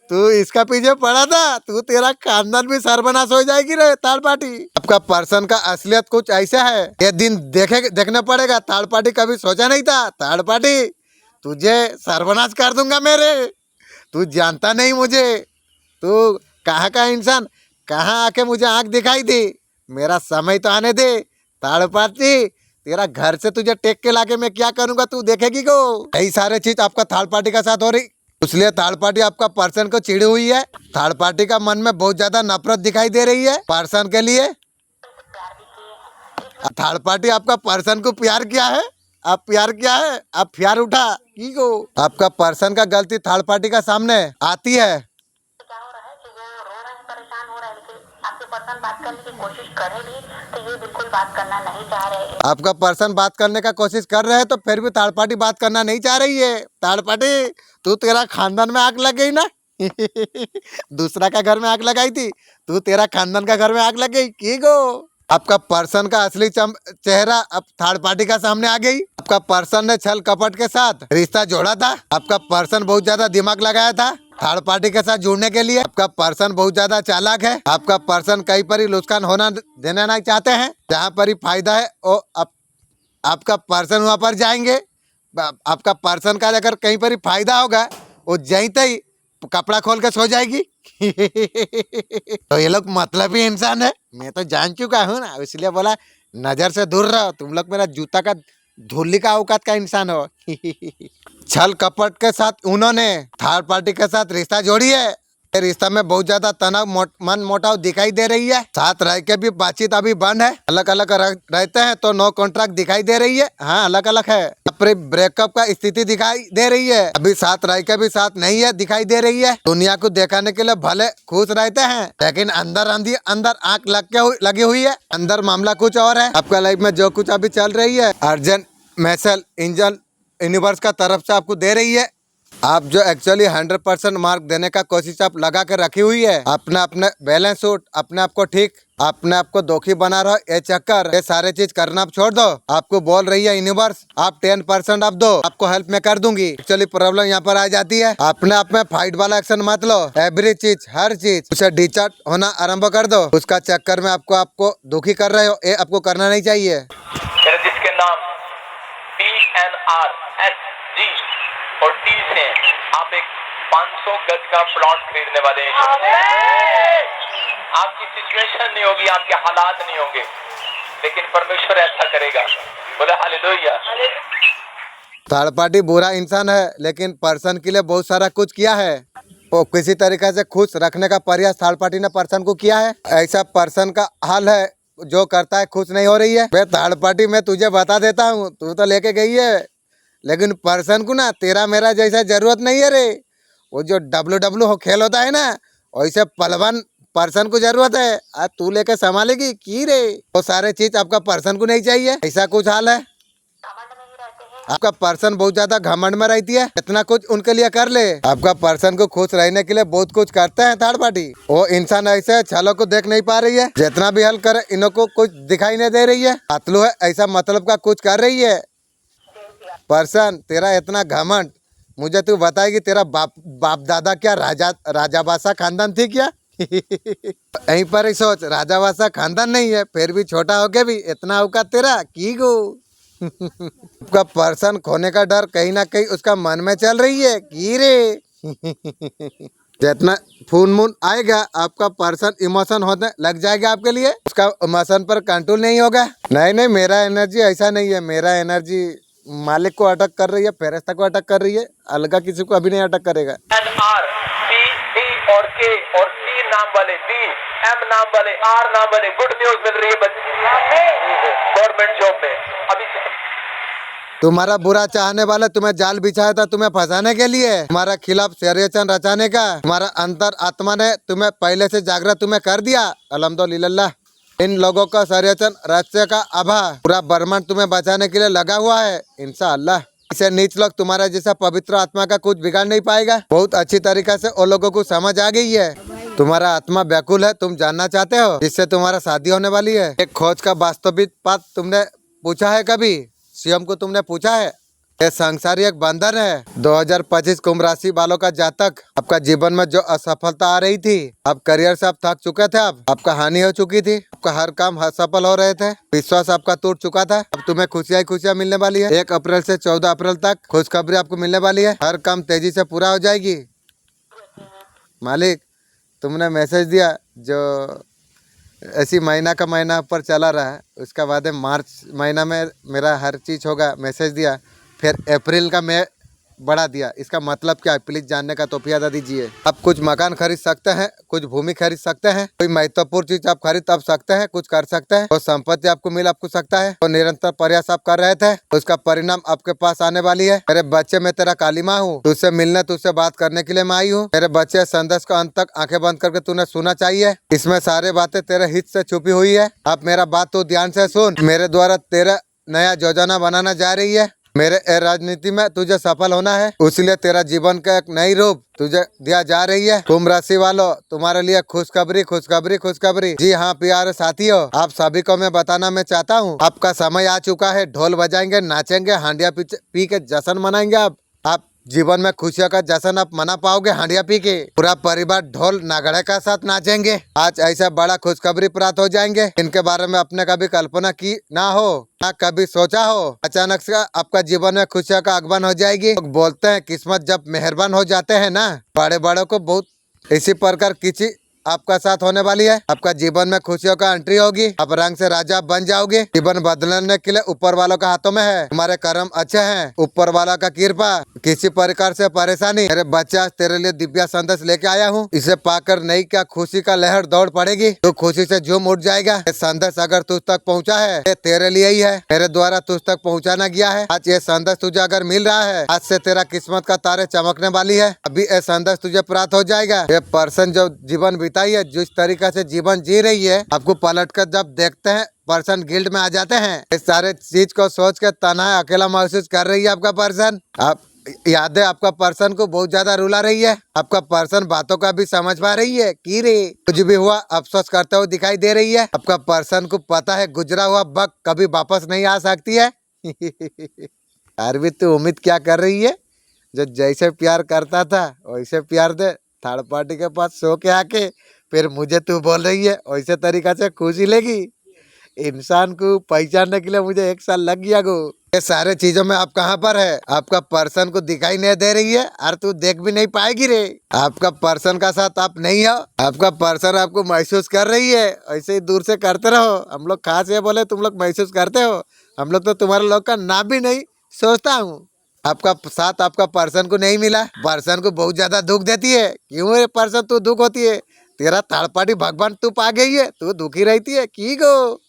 तू इसका पीछे पड़ा था, तू तेरा खानदान भी सर्वनाश हो जाएगी रे थर्ड पार्टी। आपका पर्सन का असलियत कुछ ऐसा है, ये दिन देखना पड़ेगा। थर्ड पार्टी कभी सोचा नहीं था, थर्ड पार्टी तुझे सर्वनाश कर दूंगा मेरे। तू जानता नहीं मुझे, तू कहाँ का इंसान, कहाँ आके मुझे आंख दिखाई दी। मेरा समय तो आने दे थर्ड पार्टी, तेरा घर से तुझे टेक के लाके मैं क्या करूंगा तू देखेगी को। यही सारे चीज आपका थर्ड पार्टी का साथ हो रही, इसलिए थर्ड पार्टी आपका पर्सन को चिड़ी हुई है। थर्ड पार्टी का मन में बहुत ज्यादा नफरत दिखाई दे रही है पर्सन के लिए। थर्ड पार्टी आपका पर्सन को प्यार किया है, आप प्यार किया है, आप प्यार उठा की को। आपका पर्सन का गलती थर्ड पार्टी का सामने आती है। पर्सन बात करने की कोशिश करे भी तो ये बिल्कुल बात करना नहीं चाह रहे। आपका पर्सन बात करने का कोशिश कर रहे हैं, तो फिर भी थर्ड पार्टी बात करना नहीं चाह रही है। थर्ड पार्टी तू तेरा खानदान में आग लग गई ना। दूसरा का घर में आग लगाई थी, तू तेरा खानदान का घर में आग लग गई की गो। आपका पर्सन का असली चेहरा अब थर्ड पार्टी का सामने आ गई। आपका पर्सन ने छल कपट के साथ रिश्ता जोड़ा था। आपका पर्सन बहुत ज्यादा दिमाग लगाया था थर्ड पार्टी के साथ जुड़ने के लिए। आपका पर्सन बहुत ज्यादा चालाक है। आपका पर्सन कहीं पर ही नुकसान होना देना नहीं चाहते हैं। जहाँ पर ही फायदा है वो आपका पर्सन वहाँ पर जाएंगे। आपका पर्सन का अगर कहीं पर ही फायदा होगा, वो जैते ही कपड़ा खोल के सो जाएगी। तो ये लोग मतलबी इंसान है, मैं तो जान चुका हूँ ना, इसलिए बोला नजर से दूर रहो। तुम लोग मेरा जूता का धूली का औकात का इंसान हो। छल कपट के साथ उन्होंने थर्ड पार्टी के साथ रिश्ता जोड़ी है। ये रिश्ता में बहुत ज्यादा तनाव मन मोटाव दिखाई दे रही है। साथ रह के भी बातचीत अभी बंद है। अलग अलग रहते हैं तो नो कॉन्ट्रैक्ट दिखाई दे रही है। हाँ, अलग अलग है। ब्रेकअप का स्थिति दिखाई दे रही है। अभी साथ रह के भी साथ नहीं है दिखाई दे रही है। दुनिया को दिखाने के लिए भले खुश रहते हैं, लेकिन अंदर आंख लगी हुई है। अंदर मामला कुछ और है। आपका लाइफ में जो कुछ अभी चल रही है, अर्जेंट मैसेज इंजन यूनिवर्स का तरफ से आपको दे रही है। आप जो एक्चुअली 100% मार्क देने का कोशिश आप लगा के रखी हुई है, अपने बैलेंस शूट, अपने आप को ठीक, अपने आप को दुखी बना रहो, ये चक्कर, ये सारे चीज करना आप छोड़ दो। आपको बोल रही है यूनिवर्स, आप 10% आप दो, आपको हेल्प में कर दूंगी। एक्चुअली प्रॉब्लम यहाँ पर आ जाती है, अपने आप में फाइट वाला एक्शन मत लो। एवरी चीज, हर चीज उसे डिचार्ज होना आरम्भ कर दो। उसका चक्कर में आपको दुखी कर रहे हो, ये आपको करना नहीं चाहिए। जिसके नाम PNRSG और T से आप एक 500 गज का प्लॉट खरीदने वाले हैं। आपकी सिचुएशन नहीं होगी, आपके हालात नहीं होंगे, लेकिन परमेश्वर ऐसा करेगा। बोले हालेलुया। थर्ड पार्टी बुरा इंसान है, लेकिन पर्सन के लिए बहुत सारा कुछ किया है। वो किसी तरीके से खुश रखने का प्रयास थर्ड पार्टी ने पर्सन को किया है। ऐसा पर्सन का हाल है जो करता है, खुश नहीं हो रही है। मैं थर्ड पार्टी में तुझे बता देता हूँ, तू तो लेके गई है, लेकिन पर्सन को ना तेरा मेरा जैसा जरूरत नहीं है रे। वो जो डब्ल्यू हो खेल होता है ना, वैसे पलवान पर्सन को जरूरत है। आज तू लेके संभालेगी की रे? वो सारे चीज आपका पर्सन को नहीं चाहिए। ऐसा कुछ हाल है। घमंड में ही रहते हैं। आपका पर्सन बहुत ज्यादा घमंड में रहती है, इतना कुछ उनके लिए कर ले। आपका पर्सन को खुश रहने के लिए बहुत कुछ करते हैं थर्ड पार्टी। वो इंसान ऐसे छलों को देख नहीं पा रही है, जितना भी हल करे इन्हों को कुछ दिखाई नहीं दे रही है। अतलू है ऐसा मतलब का कुछ कर रही है। पर्सन तेरा इतना घमंड, मुझे तू बताएगी तेरा बाप दादा क्या राजा बादशाह खानदान थी क्या? यहीं पर ही सोच, राजा बादशाह खानदान नहीं है, फिर भी छोटा होके भी इतना औकात तेरा की गो। आपका पर्सन खोने का डर कहीं ना कहीं उसका मन में चल रही है की रे? जितना खून मून आएगा आपका पर्सन इमोशन होने लग जाएगा आपके लिए, उसका इमोशन पर कंट्रोल नहीं होगा। नहीं, मेरा एनर्जी ऐसा नहीं है। मेरा एनर्जी मालिक को अटक कर रही है, फेरिस्ता को अटक कर रही है, अलगा किसी को अभी नहीं अटक करेगा। NR, P, D और K और C नाम वाले, B, M नाम वाले, R नाम वाले गुड न्यूज मिल रही है बच्चे गवर्नमेंट जॉब में। अभी तुम्हारा बुरा चाहने वाला तुम्हें जाल बिछाया था तुम्हें फंसाने के लिए, तुम्हारा खिलाफ षड्यंत्र रचाने का। तुम्हारा अंतर आत्मा ने तुम्हें पहले से जागृत तुम्हें कर दिया। अल्हम्दुलिल्लाह। इन लोगों का षड्यंत्र रचने का आभार, पूरा ब्रह्मांड तुम्हें बचाने के लिए लगा हुआ है इंशाअल्लाह। इसे नीच लोग तुम्हारा जैसा पवित्र आत्मा का कुछ बिगाड़ नहीं पाएगा। बहुत अच्छी तरीके से उन लोगों को समझ आ गई है। तुम्हारा आत्मा व्याकुल है, तुम जानना चाहते हो जिससे तुम्हारा शादी होने वाली है। एक खोज का वास्तविक बात तुमने पूछा है कभी? सीएम को तुमने पूछा है? ये संसारी एक बंधन है। 2025 कुंभ राशि वालों का जातक, आपका जीवन में जो असफलता आ रही थी, आप करियर से आप थक चुके थे, अब आपका हानि हो चुकी थी, आपका हर काम असफल हो रहे थे, विश्वास आपका टूट चुका था। अब तुम्हें खुशियां मिलने वाली है। 1 अप्रैल से 14 अप्रैल तक खुशखबरी आपको मिलने वाली है। हर काम तेजी से पूरा हो जाएगी। मालिक तुमने मैसेज दिया जो ऐसी महीना का महीना ऊपर चला रहा है, उसका बाद मार्च महीना में मेरा हर चीज़ होगा, मैसेज दिया। फिर अप्रैल का मैं बढ़ा दिया। इसका मतलब क्या है प्लीज जानने का तौफीक अदा दीजिए। आप कुछ मकान खरीद सकते हैं, कुछ भूमि खरीद सकते हैं, कोई महत्वपूर्ण चीज आप खरीद अब सकते हैं, कुछ कर सकते हैं, और संपत्ति आपको मिल आपको सकता है। तो निरंतर प्रयास आप कर रहे थे, उसका परिणाम आपके पास आने वाली है। मेरे बच्चे, मैं तेरा कालीमा हूँ, तुझसे मिलने तुझसे बात करने के लिए मैं आई हूँ। मेरे बच्चे, संदेश का अंत तक आंखें बंद करके तूने सुना चाहिए। इसमें सारे बातें तेरे हित से छुपी हुई है। अब मेरा बात तो ध्यान से सुन। मेरे द्वारा तेरा नया योजना बनाना जा रही है। मेरे राजनीति में तुझे सफल होना है, इसलिए तेरा जीवन का एक नई रूप तुझे दिया जा रही है। कुंभ राशि वालों, तुम्हारे लिए खुशखबरी खुशखबरी खुशखबरी। जी हाँ प्यारे साथियों, आप सभी को मैं बताना मैं चाहता हूँ, आपका समय आ चुका है। ढोल बजाएंगे, नाचेंगे, हांडिया पी के जश्न मनाएंगे। आप जीवन में खुशियों का जश्न आप मना पाओगे हांडिया पी के। पूरा परिवार ढोल नगड़े का साथ नाचेंगे। आज ऐसा बड़ा खुशखबरी प्राप्त हो जाएंगे, इनके बारे में आपने कभी कल्पना की ना हो, ना कभी सोचा हो। अचानक से आपका जीवन में खुशियों का आगमन हो जाएगी। लोग बोलते हैं किस्मत जब मेहरबान हो जाते हैं ना, बड़े बड़ों को बहुत इसी प्रकार किसी आपका साथ होने वाली है। आपका जीवन में खुशियों का एंट्री होगी। आप रंग से राजा बन जाओगे। जीवन बदलने के लिए ऊपर वालों का हाथों में है। तुम्हारे कर्म अच्छे हैं, ऊपर वाला का कृपा। किसी प्रकार से परेशानी, मेरे बच्चे आज तेरे लिए दिव्य संदेश लेके आया हूँ। इसे पाकर नई क्या खुशी का लहर दौड़ पड़ेगी। तो खुशी से झूम उठ जाएगा। ये संदेश अगर तुझ तक पहुँचा है, ये तेरे लिए ही है, मेरे द्वारा तुझ तक पहुँचाना गया है। आज ये संदेश तुझे अगर मिल रहा है, आज से तेरा किस्मत का तारे चमकने वाली है। अभी ये संदेश तुझे प्राप्त हो जाएगा। ये पर्सन जो जीवन बिताई है, जिस तरीका से जीवन जी रही है, आपको पलट कर जब देखते हैं पर्सन गिल्ड में आ जाते हैं। इस सारे चीज को सोच के तन्हा अकेला महसूस कर रही है आपका पर्सन। आप यादें आपका पर्सन को बहुत ज्यादा रुला रही है। आपका पर्सन बातों का भी समझ पा रही है कि रे कुछ भी हुआ अफसोस करते हुए दिखाई दे रही है। आपका पर्सन को पता है गुजरा हुआ वक्त कभी वापस नहीं आ सकती है। अरविंद तू उम्मीद क्या कर रही है? जो जैसे प्यार करता था वैसे प्यार दे। थर्ड पार्टी के पास सो के आके फिर मुझे तू बोल रही है वैसे तरीका से खुशी लेगी। इंसान को पहचानने के लिए मुझे 1 साल लग गया गो। ये सारे चीजों में आप कहाँ पर है? आपका पर्सन को दिखाई नहीं दे रही है और तू देख भी नहीं पाएगी रे। आपका पर्सन का साथ आप नहीं हो। आपका पर्सन आपको महसूस कर रही है। ऐसे ही दूर से करते रहो। हम लोग खास ये बोले तुम लोग महसूस करते हो। हम लोग तो तुम्हारे लोग का नाम भी नहीं सोचता हूँ। आपका साथ आपका पर्सन को नहीं मिला। पर्सन को बहुत ज्यादा दुख देती है। क्यों ये पर्सन तू दुख होती है? तेरा थर्ड पार्टी भगवान तू पा गई है, तू दुखी रहती है की गो।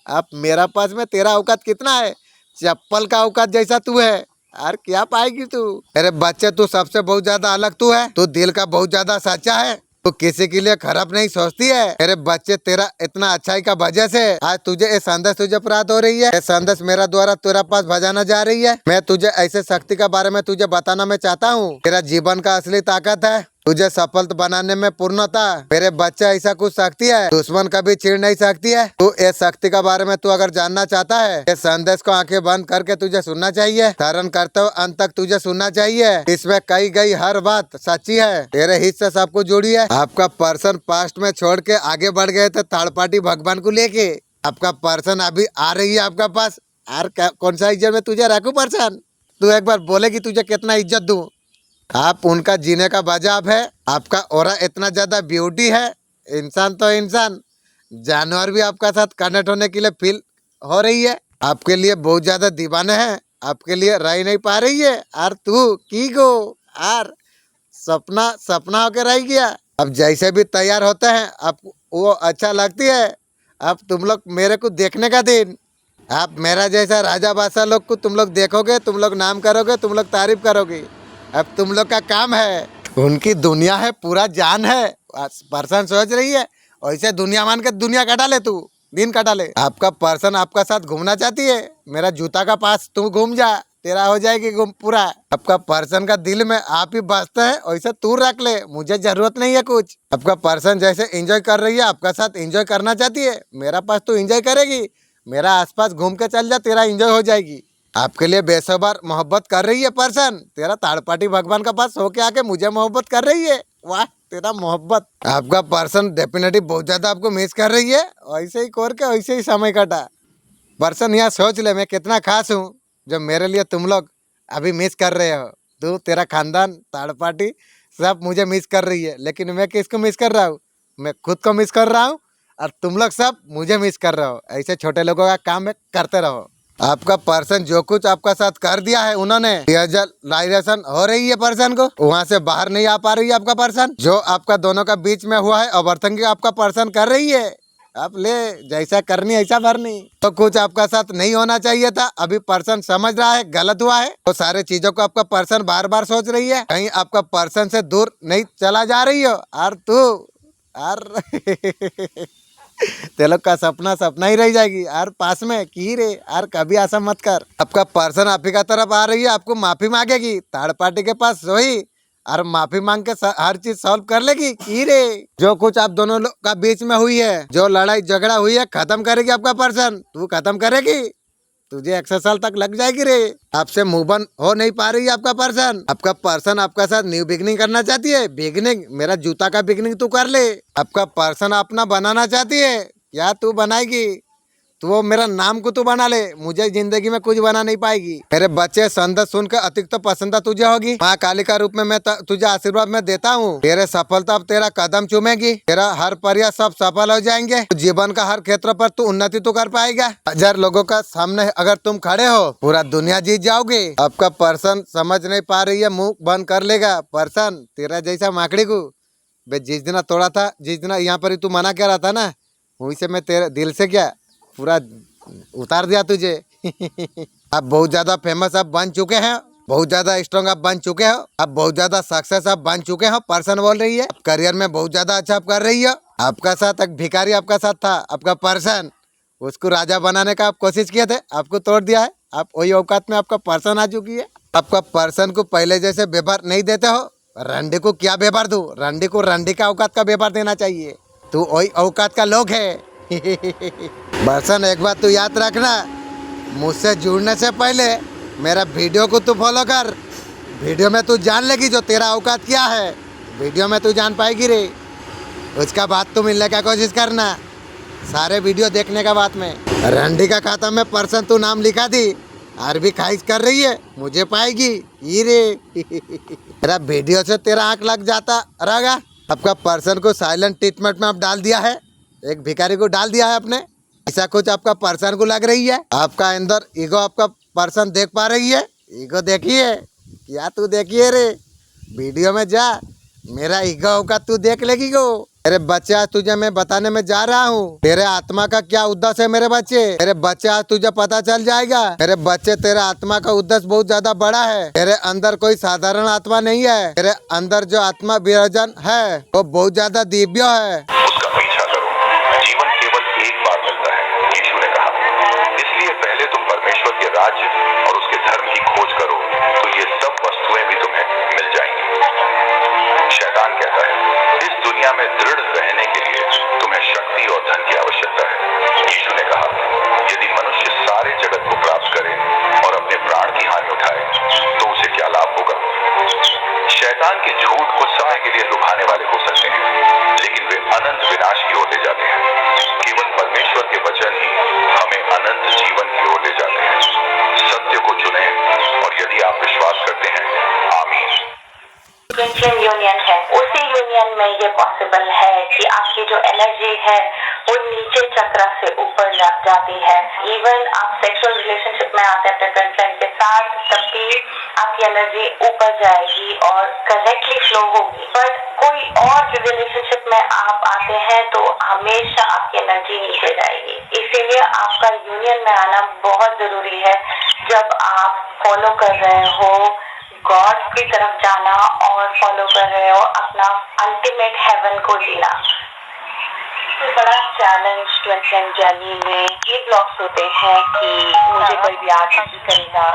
अब मेरा पास में तेरा औकात कितना है? चप्पल का औकात जैसा तू है। यार क्या पाएगी तू? अरे बच्चे तू सबसे बहुत ज्यादा अलग तू है। तू दिल का बहुत ज्यादा सच्चा है। तू किसी के लिए खराब नहीं सोचती है। अरे बच्चे तेरा इतना अच्छाई का वजह से आज तुझे ये संदेश तुझे प्राप्त हो रही है। ये संदेश मेरा द्वारा तेरा पास भजाना जा रही है। मैं तुझे ऐसे शक्ति के बारे में तुझे बताना मैं चाहता हूँ। तेरा जीवन का असली ताकत है तुझे सफल बनाने में पूर्णता। मेरे बच्चे ऐसा कुछ शक्ति है दुश्मन कभी छीन नहीं सकती है। तू इस शक्ति के बारे में तू अगर जानना चाहता है, इस संदेश को आंखें बंद करके तुझे सुनना चाहिए। धारण करते हुए अंत तक तुझे सुनना चाहिए। इसमें कही गई हर बात सच्ची है। तेरे हिस्से सब कुछ जुड़ी है। आपका पर्सन पास्ट में छोड़ के आगे बढ़ गए थे थर्ड पार्टी भगवान को लेके। आपका पर्सन अभी आ रही है आपका पास। यार कौन सा इज्जत में तुझे रखूं पर्सन? तू एक बार बोलेगी तुझे कितना इज्जत दूं। आप उनका जीने का वजह है। आपका ऑरा इतना ज्यादा ब्यूटी है। इंसान तो इंसान, जानवर भी आपका साथ कनेक्ट होने के लिए फील हो रही है। आपके लिए बहुत ज्यादा दीवाने हैं। आपके लिए रह नहीं पा रही है। और तू की गो यार सपना सपना होके रह गया। अब जैसे भी तैयार होते हैं आपको वो अच्छा लगती है। अब तुम लोग मेरे को देखने का दिन। आप मेरा जैसा राजा बादशाह लोग को तुम लोग देखोगे, तुम लोग नाम करोगे, तुम लोग तारीफ करोगे। अब तुम लोग का काम है। उनकी दुनिया है, पूरा जान है। पर्सन सोच रही है वैसे दुनिया मान के दुनिया कटा ले, तू दिन कटा ले। आपका पर्सन आपका साथ घूमना चाहती है। मेरा जूता का पास तू घूम जा, तेरा हो जाएगी घूम पूरा। आपका पर्सन का दिल में आप ही बसते है वैसे तू रख ले, मुझे जरूरत नहीं है कुछ। आपका पर्सन जैसे एंजॉय कर रही है आपका साथ एंजॉय करना चाहती है। मेरा पास तू एंजॉय करेगी, मेरा आसपास घूम के चल जा, तेरा एंजॉय हो जाएगी। आपके लिए बेसब्र मोहब्बत कर रही है पर्सन। तेरा थर्ड पार्टी भगवान का पास होके आके मुझे मोहब्बत कर रही है। वाह तेरा मोहब्बत। आपका पर्सन डेफिनेटली बहुत ज्यादा आपको मिस कर रही है। ऐसे ही कर के वैसे ही समय कटा। पर्सन यहाँ सोच ले मैं कितना खास हूँ जो मेरे लिए तुम लोग अभी मिस कर रहे हो। तू तेरा खानदान थर्ड पार्टी सब मुझे मिस कर रही है, लेकिन मैं किसको मिस कर रहा हूँ? मैं खुद को मिस कर रहा हूँ और तुम लोग सब मुझे मिस कर रहे हो। ऐसे छोटे लोगों का काम है, करते रहो। आपका पर्सन जो कुछ आपका साथ कर दिया है उन्होंने, रियलाइजेशन हो रही है पर्सन को, वहाँ से बाहर नहीं आ पा रही है आपका पर्सन। जो आपका दोनों का बीच में हुआ है ओवरथिंकिंग आपका पर्सन कर रही है। आप ले जैसा करनी ऐसा भरनी। तो कुछ आपका साथ नहीं होना चाहिए था। अभी पर्सन समझ रहा है गलत हुआ है। तो सारे चीजों को आपका पर्सन बार बार सोच रही है। कहीं आपका पर्सन से दूर नहीं चला जा रही हो। और तू और ते लोग का सपना सपना ही रह जाएगी। यार पास में की रे यार कभी ऐसा मत कर। आपका पर्सन आप ही का तरफ आ रही है, आपको माफी मांगेगी। थर्ड पार्टी के पास सोई और माफी मांग के हर चीज सॉल्व कर लेगी की रे। जो कुछ आप दोनों लोग का बीच में हुई है, जो लड़ाई झगड़ा हुई है, खत्म करेगी आपका पर्सन। तू खत्म करेगी, तुझे 100 साल तक लग जाएगी रे। आपसे मूव ऑन हो नहीं पा रही है आपका पर्सन। आपका पर्सन आपका साथ न्यू बिगनिंग करना चाहती है। बिगनिंग मेरा जूता का बिगनिंग तू कर ले। आपका पर्सन अपना बनाना चाहती है। क्या तू बनाएगी? तो वो मेरा नाम को तू बना ले, मुझे जिंदगी में कुछ बना नहीं पाएगी। मेरे बच्चे संदेश सुनकर अधिक तो पसंद तुझे होगी। माँ काली का रूप में मैं तुझे आशीर्वाद में देता हूँ। तेरे सफलता अब तेरा कदम चूमेगी। तेरा हर प्रयास सब सफल हो जाएंगे। जीवन का हर क्षेत्र पर तू उन्नति तो कर पाएगा। 1000 लोगों का सामने अगर तुम खड़े हो, पूरा दुनिया जीत जाओगे। आपका पर्सन समझ नहीं पा रही है, मुंह बंद कर लेगा। पर्सन तेरा जैसा माकड़ी को बे जिस दिन तोड़ा था, जिस दिन यहाँ पर ही तू मना कह रहा था ना, वहीं से मैं तेरे दिल से क्या पूरा उतार दिया तुझे। आप बहुत ज्यादा फेमस आप बन चुके हैं, बहुत ज्यादा स्ट्रॉन्ग आप बन चुके हो, आप बहुत ज्यादा सक्सेस आप बन चुके हो। पर्सन बोल रही है करियर में बहुत ज्यादा अच्छा आप कर रही हो। आपका साथ एक भिखारी आपका साथ था, आपका पर्सन, उसको राजा बनाने का आप कोशिश किए थे, आपको तोड़ दिया है। आप वही औकात में आपका पर्सन आ चुकी है। आपका पर्सन को पहले जैसे व्यवहार नहीं देते हो। रंडे को क्या व्यवहार दूं? रंडे को रंडे का औकात का व्यवहार देना चाहिए। तू वही औकात का लोग है। पर्सन एक बात तू याद रखना, मुझसे जुड़ने से पहले मेरा वीडियो को तू फॉलो कर। वीडियो में तू जान लेगी जो तेरा औकात क्या है। वीडियो में तू जान पाएगी रे। उसका बाद तू मिलने का कोशिश करना, सारे वीडियो देखने का बाद में। रंडी का खाता में पर्सन तू नाम लिखा दी, अरबी खाइश कर रही है, मुझे पाएगी ये रे। तेरा वीडियो से तेरा आँख लग जाता रहेगा। आपका पर्सन को साइलेंट ट्रीटमेंट में आप डाल दिया है, एक भिखारी को डाल दिया है आपने। ऐसा कुछ आपका पर्सन को लग रही है। आपका अंदर ईगो आपका पर्सन देख पा रही है। ईगो देखिए क्या तू देखिए रे, वीडियो में जा, मेरा ईगो होगा तू देख लेगी गो। मेरे बच्चे आज तुझे मैं बताने में जा रहा हूँ, तेरे आत्मा का क्या उद्देश्य है। मेरे बच्चे आज तुझे पता चल जाएगा। मेरे बच्चे तेरे आत्मा का उद्देश्य बहुत ज्यादा बड़ा है। तेरे अंदर कोई साधारण आत्मा नहीं है। तेरे अंदर जो आत्मा विराजन है वो बहुत ज्यादा दिव्य है। उसका पीछा करो, जीवन केवल एक बार मिलता है, यीशु ने कहा। इसलिए पहले तुम परमेश्वर के राज्य और उसके धर्म की खोज करो, तो ये सब वस्तुएं भी तुम्हें मिल जाएंगी। शैतान कहता है इस दुनिया में दृढ़ रहने के लिए तुम्हें शक्ति और धन की आवश्यकता है। यीशु ने कहा यदि मनुष्य सारे जगत को प्राप्त करे और अपने प्राण की हानि उठाए तो उसे क्या लाभ होगा। शैतान के झूठ कुछ समय के लिए लुभाने वाले हो सकते हैं, लेकिन वे अनंत विनाश की ओर ले जाते हैं। केवल परमेश्वर के वचन ही हमें अनंत जीवन की ओर ले जाते हैं। सत्य को चुने और यदि आप विश्वास करते हैं, आमीन। यूनियन है, उसी यूनियन में ये पॉसिबल है कि आपकी जो एनर्जी है वो नीचे चक्र से ऊपर जाती है। इवन आप सेक्सुअल रिलेशनशिप में आते हैं अपने गर्लफ्रेंड के साथ, तब भी आपकी एनर्जी ऊपर जाएगी और करेक्टली फ्लो होगी। बट कोई और रिलेशनशिप में आप आते हैं तो हमेशा आपकी एनर्जी नीचे जाएगी। इसीलिए आपका यूनियन में आना बहुत जरूरी है। जब आप फॉलो कर रहे हो गॉड की तरफ जाना और फॉलो कर रहे हो अपना अल्टीमेट हेवन को जीना। बड़ा चैलेंज ट्वेंटी जर्नी में ये ब्लॉक्स होते हैं कि मुझे कोई प्यार नहीं करेगा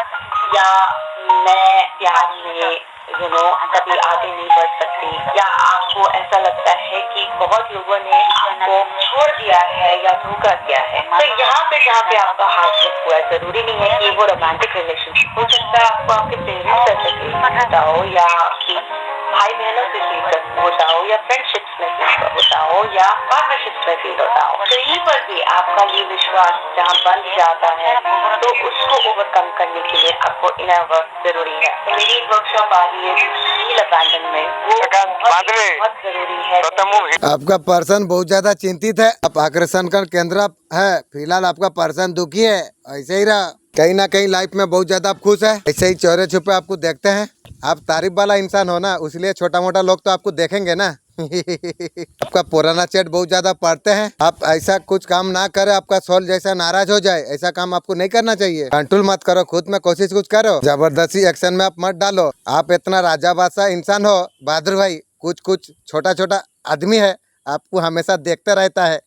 या मैं प्यार में कभी आगे नहीं बढ़ सकती, या आपको ऐसा लगता है कि बहुत लोगों ने आपको छोड़ दिया है या धोखा दिया है। तो यहाँ पे जहाँ पे आपका हाथ हुआ है, जरूरी नहीं है कि वो रोमांटिक रिलेशनशिप हो सकता है। आपको आपके पेरेंट्स से फील होता हो या आपकी भाई बहनों से फील होता हो या फ्रेंडशिप्स में फील होता हो या पार्टनरशिप्स में फील होता हो। तो यहीं पर भी आपका ये विश्वास जहाँ बन जाता है तो उसको ओवरकम करने के लिए आपको इनर वर्क जरूरी है। तो मेरी वर्कशॉप आ रही है फील अबैंडनमेंट, वो बहुत जरूरी है। आपका पर्सन बहुत ज्यादा चिंतित है, आप आकर्षण का केंद्र है। फिलहाल आपका पर्सन दुखी है, ऐसे ही रहा। कहीं ना कहीं लाइफ में बहुत ज्यादा आप खुश है। ऐसे ही चोरे छुपे आपको देखते हैं। आप तारीफ वाला इंसान हो ना, इसलिए छोटा मोटा लोग तो आपको देखेंगे ना। आपका पुराना चैट बहुत ज्यादा पढ़ते हैं। आप ऐसा कुछ काम ना करें, आपका सोल जैसा नाराज हो जाए, ऐसा काम आपको नहीं करना चाहिए। कंट्रोल मत करो, खुद में कोशिश कुछ करो, जबरदस्ती एक्शन में आप मत डालो। आप इतना राजा बादशाह इंसान हो बहादुर भाई, कुछ छोटा छोटा आदमी है, आपको हमेशा देखते रहता है।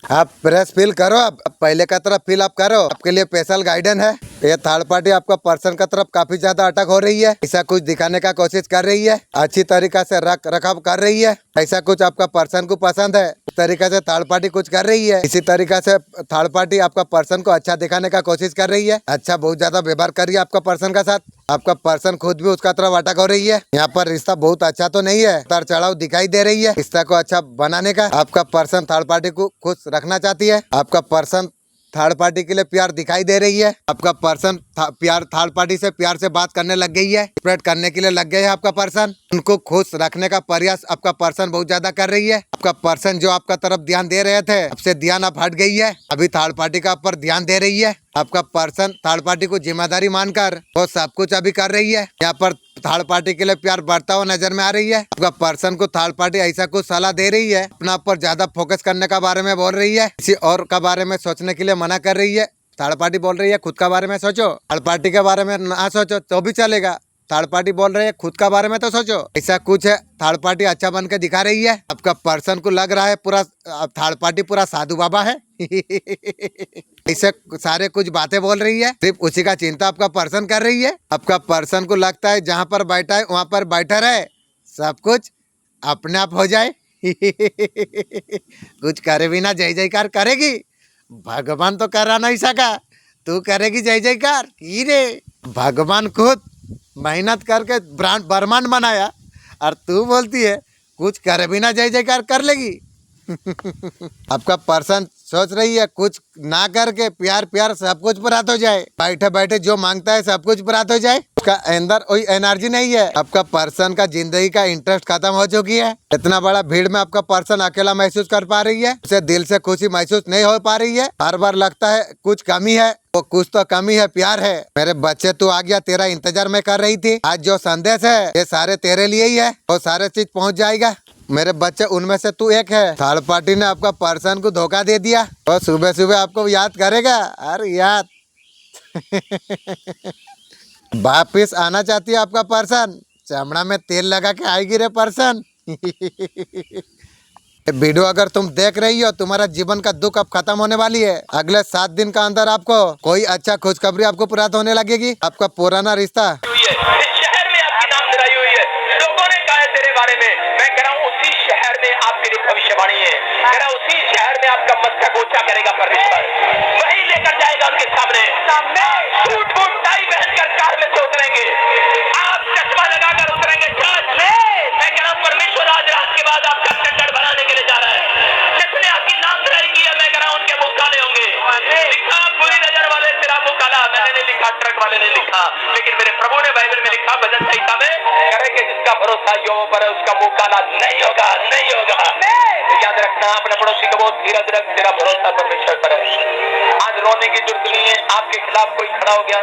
आप फ्रेश फील करो, आप पहले का तरफ फील आप करो। आपके लिए स्पेशल गाइडेंस है। ये थर्ड पार्टी आपका पर्सन का तरफ काफी ज्यादा अटैक हो रही है, ऐसा कुछ दिखाने का कोशिश कर रही है, अच्छी तरीका से रख रखाव कर रही है, ऐसा कुछ आपका पर्सन को पसंद है। तरीके से थर्ड पार्टी कुछ कर रही है, इसी तरीके से थर्ड पार्टी आपका पर्सन को अच्छा दिखाने का कोशिश कर रही है, अच्छा बहुत ज्यादा व्यवहार कर रही है आपका पर्सन का साथ। आपका पर्सन खुद भी उसका तरफ अटक हो रही है। यहाँ पर रिश्ता बहुत अच्छा तो नहीं है, उतार चढ़ाव दिखाई दे रही है। रिश्ता को अच्छा बनाने का आपका पर्सन थर्ड पार्टी को खुश रखना चाहती है। आपका पर्सन थर्ड पार्टी के लिए प्यार दिखाई दे रही है। आपका पर्सन प्यार थर्ड पार्टी से प्यार से बात करने लग गई है, स्प्रेड करने के लिए लग गए है आपका पर्सन। उनको खुश रखने का प्रयास आपका पर्सन बहुत ज्यादा कर रही है। आपका पर्सन जो आपका तरफ ध्यान दे रहे थे, अब से ध्यान अब हट गई है, अभी थर्ड पार्टी का ऊपर ध्यान दे रही है। आपका पर्सन थर्ड पार्टी को जिम्मेदारी मानकर वो सब कुछ अभी कर रही है। यहाँ पर थर्ड पार्टी के लिए प्यार बढ़ता हुआ नजर में आ रही है। आपका पर्सन को थर्ड पार्टी ऐसा कुछ सलाह दे रही है, अपना ऊपर ज्यादा फोकस करने का बारे में बोल रही है, किसी और का बारे में सोचने के लिए मना कर रही है। थर्ड पार्टी बोल रही है खुद का बारे में सोचो, थर्ड पार्टी के बारे में ना सोचो तो भी चलेगा। थर्ड पार्टी बोल रही है खुद का बारे में तो सोचो, ऐसा कुछ है। थर्ड पार्टी अच्छा बन के दिखा रही है। आपका पर्सन को लग रहा है पूरा थर्ड पार्टी पूरा साधु बाबा है ऐसे सारे कुछ बातें बोल रही है, सिर्फ उसी का चिंता आपका पर्सन कर रही है। आपका पर्सन को लगता है जहाँ पर बैठा है वहाँ पर बैठा रहे, सब कुछ अपने आप हो जाए कुछ करे बिना जय जयकार करेगी। भगवान तो करा नहीं सका, तू करेगी जय जयकार की रे। भगवान खुद मेहनत करके ब्रह्मांड बनाया और तू बोलती है कुछ करे बिना जय जयकार कर लेगी आपका पर्सन सोच रही है कुछ ना करके प्यार प्यार सब कुछ प्राप्त हो जाए, बैठे बैठे जो मांगता है सब कुछ प्राप्त हो जाए। उसका अंदर कोई एनर्जी नहीं है। आपका पर्सन का जिंदगी का इंटरेस्ट खत्म हो चुकी है। इतना बड़ा भीड़ में आपका पर्सन अकेला महसूस कर पा रही है, उसे दिल से खुशी महसूस नहीं हो पा रही है। हर बार लगता है कुछ कमी है, वो कुछ तो कमी है, प्यार है। मेरे बच्चे तू आ गया, तेरा इंतजार में कर रही थी। आज जो संदेश है ये सारे तेरे लिए ही है, वो सारे चीज पहुँच जाएगा मेरे बच्चे, उनमें से तू एक है। थर्ड पार्टी ने आपका पर्सन को धोखा दे दिया और सुबह सुबह आपको याद करेगा। अरे याद वापिस आना चाहती है आपका पर्सन, चमड़ा में तेल लगा के आएगी रे पर्सन वीडियो अगर तुम देख रही हो, तुम्हारा जीवन का दुख अब खत्म होने वाली है। अगले 7 दिन का अंदर आपको कोई अच्छा खुशखबरी आपको प्राप्त होने लगेगी। आपका पुराना रिश्ता हुई है, इस शहर में आपकी नाम धराई हुई है। लोगों ने कहा है तेरे बारे में, मैं कह रहा हूँ उसी शहर में आपके लिए भविष्यवाणी है। कह रहा हूँ उसी शहर में आपका मस्तक ऊंचा करेगा परमेश्वर, वही लेकर जाएगा उनके सामने सूट बूट टाई पहनकर कार में से उतरेंगे, आप चश्मा लगाकर उतरेंगे चर्च में। मैं कह रहा हूँ परमेश्वर आज रात के बाद आपका स्टैंडर्ड बनाने के लिए जा रहा है। जिसने आपकी नाम धराई की है, मैं कह रहा हूँ उनके मुंह काले होंगे। लिखा बुरी नजर वाले तेरा मुंह काला, मैंने नहीं लिखा, ट्रक वाले ने लिखा, लेकिन मेरे प्रभु ने बाइबल में लिखा भजन संहिता में, करे कि जिसका भरोसा यहोवा पर है उसका मुंह काला नहीं होगा, नहीं होगा। याद रखना, अपने पड़ोसी को बहुत धीरज रख, तेरा भरोसा परमेश्वर पर है। आज रोने की जरूरत नहीं है, आपके खिलाफ कोई खड़ा हो गया,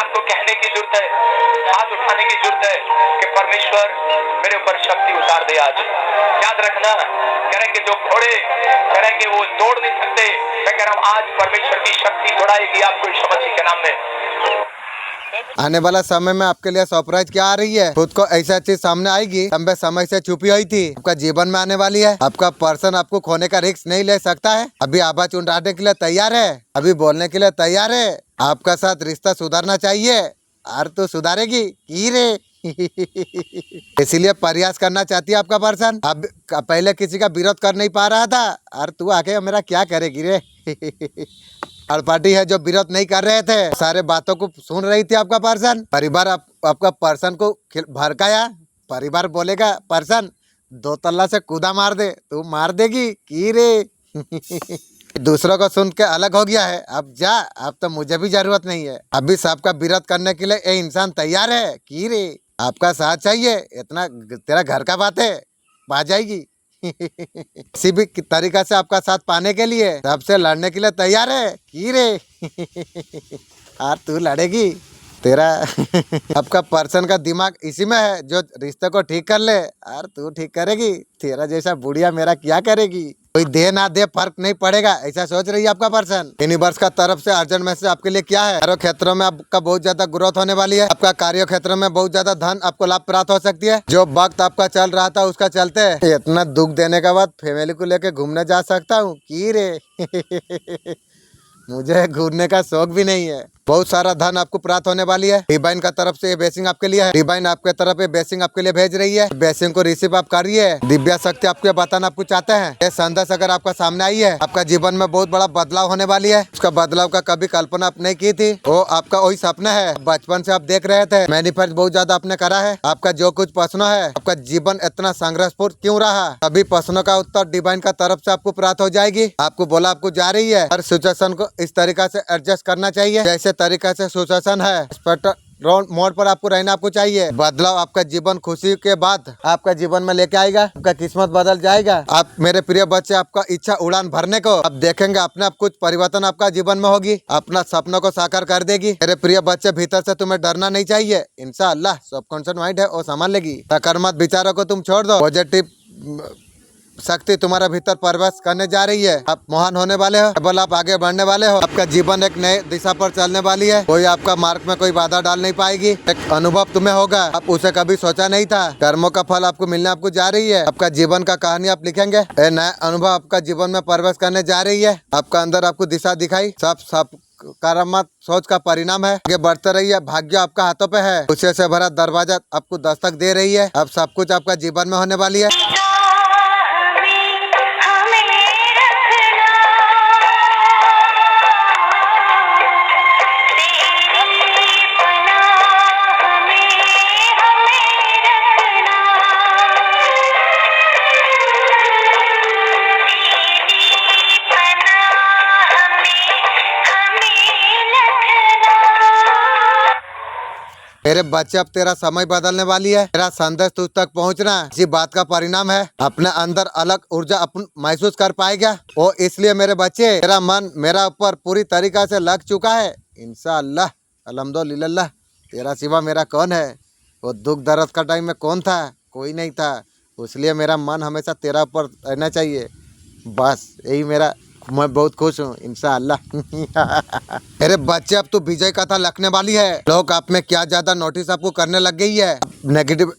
आपको कहने की जरूरत है, हाथ उठाने की जरूरत है कि परमेश्वर मेरे ऊपर शक्ति उतार दे। आज याद रखना, करें कि जो घोड़े करें कि वो दौड़ नहीं सकते, मैं कह रहा हूँ आज परमेश्वर की शक्ति दौड़ाएगी आपको यीशु मसीह के नाम में। आने वाला समय में आपके लिए सरप्राइज क्या आ रही है, खुद को ऐसा चीज सामने आएगी लंबे समय से छुपी हुई थी, आपका जीवन में आने वाली है। आपका पर्सन आपको खोने का रिस्क नहीं ले सकता है। अभी आवाज उठाने के लिए तैयार है, अभी बोलने के लिए तैयार है। आपका साथ रिश्ता सुधारना चाहिए और तो सुधारेगी की रे इसीलिए प्रयास करना चाहती है आपका पर्सन। अब पहले किसी का विरोध कर नहीं पा रहा था और तू आके मेरा क्या करेगी रे थर्ड पार्टी है जो विरोध नहीं कर रहे थे, सारे बातों को सुन रही थी आपका पर्सन। परिवार आपका पर्सन को भड़काया, परिवार बोलेगा पर्सन 2 तल्ला से कूदा मार दे, तू मार देगी की रे दूसरों को सुन के अलग हो गया है, अब जा, अब तो मुझे भी जरूरत नहीं है। अभी सबका विरोध करने के लिए ये इंसान तैयार है की रे, आपका साथ चाहिए, इतना तेरा घर का बात है, पा जाएगी किसी भी तरीका से आपका साथ पाने के लिए सबसे लड़ने के लिए तैयार है की रे और तू लड़ेगी, तेरा आपका पर्सन का दिमाग इसी में है जो रिश्ते को ठीक कर ले और तू ठीक करेगी। तेरा जैसा बुढ़िया मेरा क्या करेगी, कोई दे ना दे फर्क नहीं पड़ेगा, ऐसा सोच रही है आपका पर्सन। यूनिवर्स का तरफ से अर्जेंट मैसेज आपके लिए क्या है, कार्य क्षेत्रों में आपका बहुत ज्यादा ग्रोथ होने वाली है। आपका कार्य क्षेत्र में बहुत ज्यादा धन आपको लाभ प्राप्त हो सकती है। जो वक्त आपका चल रहा था उसका चलते इतना दुख देने के बाद फैमिली को लेके घूमने जा सकता हूँ की रे मुझे घूमने का शौक भी नहीं है। बहुत सारा धन आपको प्राप्त होने वाली है। डिवाइन का तरफ से ये ब्लेसिंग आपके लिए है। डिवाइन आपके तरफ ये ब्लेसिंग आपके लिए भेज रही है। ब्लेसिंग को रिसीव आप करिए। दिव्य शक्ति आपको बताना आपको चाहते हैं। ये संदेश अगर आपका सामने आई है, आपका जीवन में बहुत बड़ा बदलाव होने वाली है। उसका बदलाव का कभी कल्पना आप नहीं की थी, वो आपका वही सपना है। बचपन से आप देख रहे थे, मैनिफेस्ट बहुत ज्यादा आपने करा है। आपका जो कुछ प्रश्न है, आपका जीवन इतना संघर्षपूर्ण क्यों रहा, सभी प्रश्नों का उत्तर डिवाइन का तरफ से आपको प्राप्त हो जाएगी। आपको बोला आपको जा रही है, हर सिचुएशन को इस तरीका से एडजस्ट करना चाहिए जैसे तरीका से सिचुएशन है। राउंड मोड पर आपको रहना आपको चाहिए। बदलाव आपका जीवन खुशी के बाद आपका जीवन में लेके आएगा। आपका किस्मत बदल जाएगा। आप मेरे प्रिय बच्चे, आपका इच्छा उड़ान भरने को आप देखेंगे, अपने आप कुछ परिवर्तन आपका जीवन में होगी, अपना सपनों को साकार कर देगी। मेरे प्रिय बच्चे, भीतर से तुम्हें डरना नहीं चाहिए। इंशाअल्लाह सबकॉन्शियस माइंड है वो संभाल लेगी। सकारात्मक विचारों को तुम छोड़ दो। पॉजिटिव शक्ति तुम्हारा भीतर प्रवेश करने जा रही है। आप महान होने वाले हो, केवल आप आगे बढ़ने वाले हो। आपका जीवन एक नए दिशा पर चलने वाली है। कोई आपका मार्ग में कोई बाधा डाल नहीं पाएगी। एक अनुभव तुम्हें होगा, आप उसे कभी सोचा नहीं था। कर्मों का फल आपको मिलने आपको जा रही है। आपका जीवन का कहानी आप लिखेंगे। एक नया अनुभव आपका जीवन में प्रवेश करने जा रही है। आपका अंदर आपको दिशा दिखाई, सब सकारात्मक सोच का परिणाम है। आगे बढ़ते रहिए, भाग्य आपका हाथों पे है। खुशी से भरा दरवाजा आपको दस्तक दे रही है। अब सब कुछ आपका जीवन में होने वाली है। मेरे बच्चे, अब तेरा समय बदलने वाली है। तेरा संदेश तुझ तक पहुंचना इसी बात का परिणाम है। अपने अंदर अलग ऊर्जा अपन महसूस कर पाएगा। वो इसलिए मेरे बच्चे, तेरा मन मेरा ऊपर पूरी तरीका से लग चुका है। इंशाअल्लाह, अल्हम्दुलिल्लाह। तेरा सिवा मेरा कौन है। वो दुख दर्द का टाइम में कौन था, कोई नहीं था। इसलिए मेरा मन हमेशा तेरा ऊपर रहना चाहिए। बस यही मेरा, मैं बहुत खुश हूँ इंशाअल्लाह। अरे बच्चे, अब तो विजय कथा लिखने वाली है। लोग आप में क्या ज्यादा नोटिस आपको करने लग गई है। नेगेटिव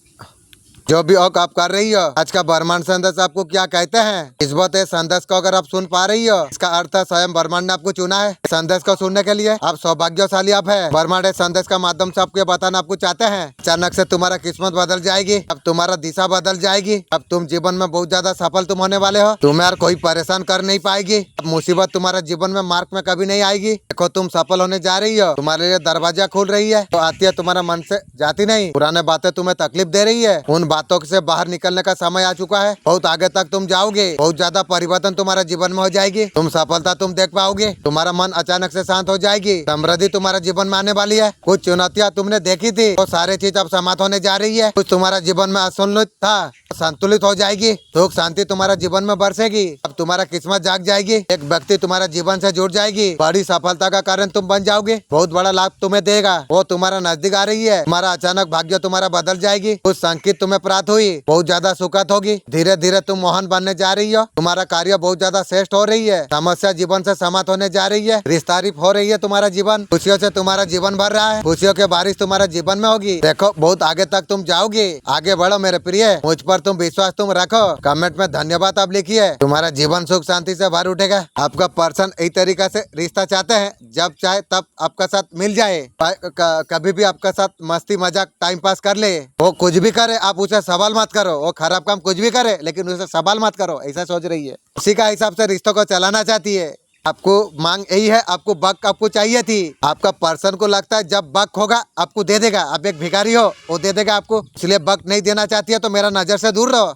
जो भी औक आप कर रही हो, आज का ब्रह्मांड संदेश आपको क्या कहते हैं। इस बात संदेश को अगर आप सुन पा रही हो, इसका अर्थ है स्वयं ब्रह्मांड ने आपको चुना है। संदेश को सुनने के लिए आप सौभाग्यशाली आप है। ब्रह्मांड संदेश का माध्यम से आपको बताना आपको चाहते हैं। अचानक से तुम्हारा किस्मत बदल जाएगी। अब तुम्हारा दिशा बदल जाएगी। अब तुम जीवन में बहुत ज्यादा सफल तुम होने वाले हो। तुम्हें और कोई परेशान कर नहीं पाएगी। अब मुसीबत तुम्हारे जीवन में मार्ग में कभी नहीं आएगी। देखो, तुम सफल होने जा रही हो। तुम्हारे लिए दरवाजा खुल रही है, तो आती है तुम्हारा मन से जाती नहीं। पुराने बातें तुम्हें तकलीफ दे रही है, उन बातों से बाहर निकलने का समय आ चुका है। बहुत आगे तक तुम जाओगे। बहुत ज्यादा परिवर्तन तुम्हारे जीवन में हो जाएगी। तुम सफलता तुम देख पाओगे। तुम्हारा मन अचानक से शांत हो जाएगी। समृद्धि तुम्हारे जीवन में आने वाली है। कुछ चुनौतियां तुमने देखी थी, वो सारी चीज अब समाप्त होने जा रही है। कुछ तुम्हारा जीवन में असंतुलित था, संतुलित हो जाएगी। सुख शांति तुम्हारा जीवन में बरसेगी। अब तुम्हारा किस्मत जाग जाएगी। एक व्यक्ति तुम्हारा जीवन से जुड़ जाएगी। बड़ी सफलता का कारण तुम बन जाओगे। बहुत बड़ा लाभ तुम्हें देगा, वो तुम्हारा नजदीक आ रही है। तुम्हारा अचानक भाग्य तुम्हारा बदल जाएगी। कुछ संकेत तुम्हें प्राप्त हुई, बहुत ज्यादा सुखद होगी। धीरे धीरे तुम महान बनने जा रही हो। तुम्हारा कार्य बहुत ज्यादा श्रेष्ठ हो रही है। समस्या जीवन से समाप्त होने जा रही है। रिश्तारीफ हो रही है। तुम्हारा जीवन खुशियों से तुम्हारा जीवन भर रहा है। खुशियों की बारिश तुम्हारे जीवन में होगी। देखो, बहुत आगे तक तुम जाओगे। आगे बढ़ो मेरे प्रिय, मुझ पर तुम विश्वास तुम रखो। कमेंट में धन्यवाद आप लिखिए। तुम्हारा जीवन सुख शांति से भर उठेगा। आपका पर्सन इस तरीका से रिश्ता चाहते हैं, जब चाहे तब आपका साथ मिल जाए। कभी भी आपका साथ मस्ती मजाक टाइम पास कर ले। वो कुछ भी करे, आप उसे सवाल मत करो। वो खराब काम कुछ भी करे, लेकिन उसे सवाल मत करो, ऐसा सोच रही है। उसी का हिसाब से रिश्तों को चलाना चाहती है। आपको मांग यही है, आपको बक आपको चाहिए थी। आपका पर्सन को लगता है जब बक होगा आपको दे देगा। आप एक भिखारी हो, वो दे देगा आपको। इसलिए बक नहीं देना चाहती है तो मेरा नजर से दूर रहो।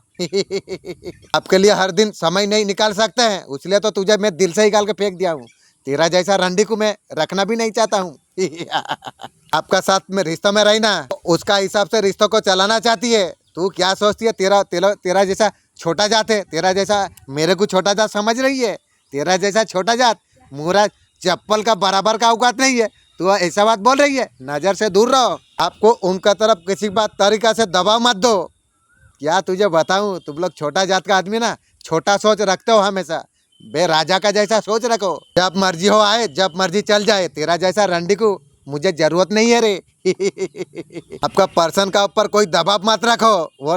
आपके लिए हर दिन समय नहीं निकाल सकते हैं, इसलिए तो तुझे मैं दिल से निकाल के फेंक दिया हूँ। तेरा जैसा रंडी को मैं रखना भी नहीं चाहता हूँ। आपका साथ में रिश्तों में रहना, उसका हिसाब से रिश्तों को चलाना चाहती है। तू क्या सोचती है, तेरा जैसा छोटा जात है, तेरा जैसा मेरे को छोटा जात समझ रही है। तेरा जैसा छोटा जात मुरा चप्पल का बराबर का औकात नहीं है। तू ऐसा बात बोल रही है, नजर से दूर रहो। आपको उनका तरफ किसी बात तरीका से दबाव मत दो। क्या तुझे बताऊं, तुम लोग छोटा जात का आदमी ना, छोटा सोच रखते हो हमेशा। बे राजा का जैसा सोच रखो। जब मर्जी हो आए, जब मर्जी चल जाए। तेरा जैसा रंडी को मुझे जरूरत नहीं है रे। आपका पर्सन का ऊपर कोई दबाव मत रखो। वो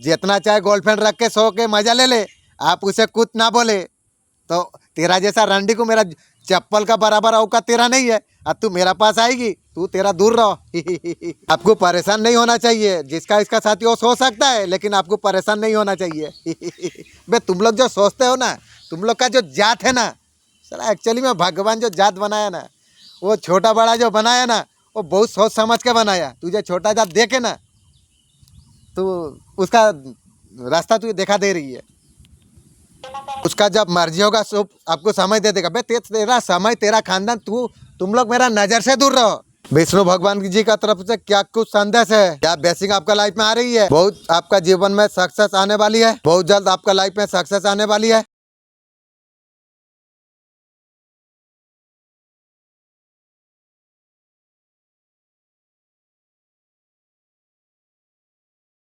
जितना चाहे गर्लफ्रेंड रख के सो के मजा ले ले, आप उसे कुछ ना बोले। तो तेरा जैसा रंडी को मेरा चप्पल का बराबर औकात तेरा नहीं है। अब तू मेरा पास आएगी, तू तेरा दूर रहो। आपको परेशान नहीं होना चाहिए। जिसका इसका साथी वो सोच सकता है, लेकिन आपको परेशान नहीं होना चाहिए। बे तुम लोग जो सोचते हो ना, तुम लोग का जो जात है ना, साला एक्चुअली में भगवान जो जात बनाया ना, वो छोटा बड़ा जो बनाया ना, वो बहुत सोच समझ के बनाया। तुझे छोटा जात देखे ना, तो उसका रास्ता तुझे दिखा दे रही है। उसका जब मर्जी होगा सब आपको समय दे देगा। बे तेरा समय, तेरा खानदान, तुम लोग मेरा नजर से दूर रहो। विष्णु भगवान जी का तरफ से क्या कुछ संदेश है, क्या ब्लेसिंग आपका लाइफ में आ रही है। बहुत आपका जीवन में सक्सेस आने वाली है, बहुत जल्द आपका लाइफ में सक्सेस आने वाली है।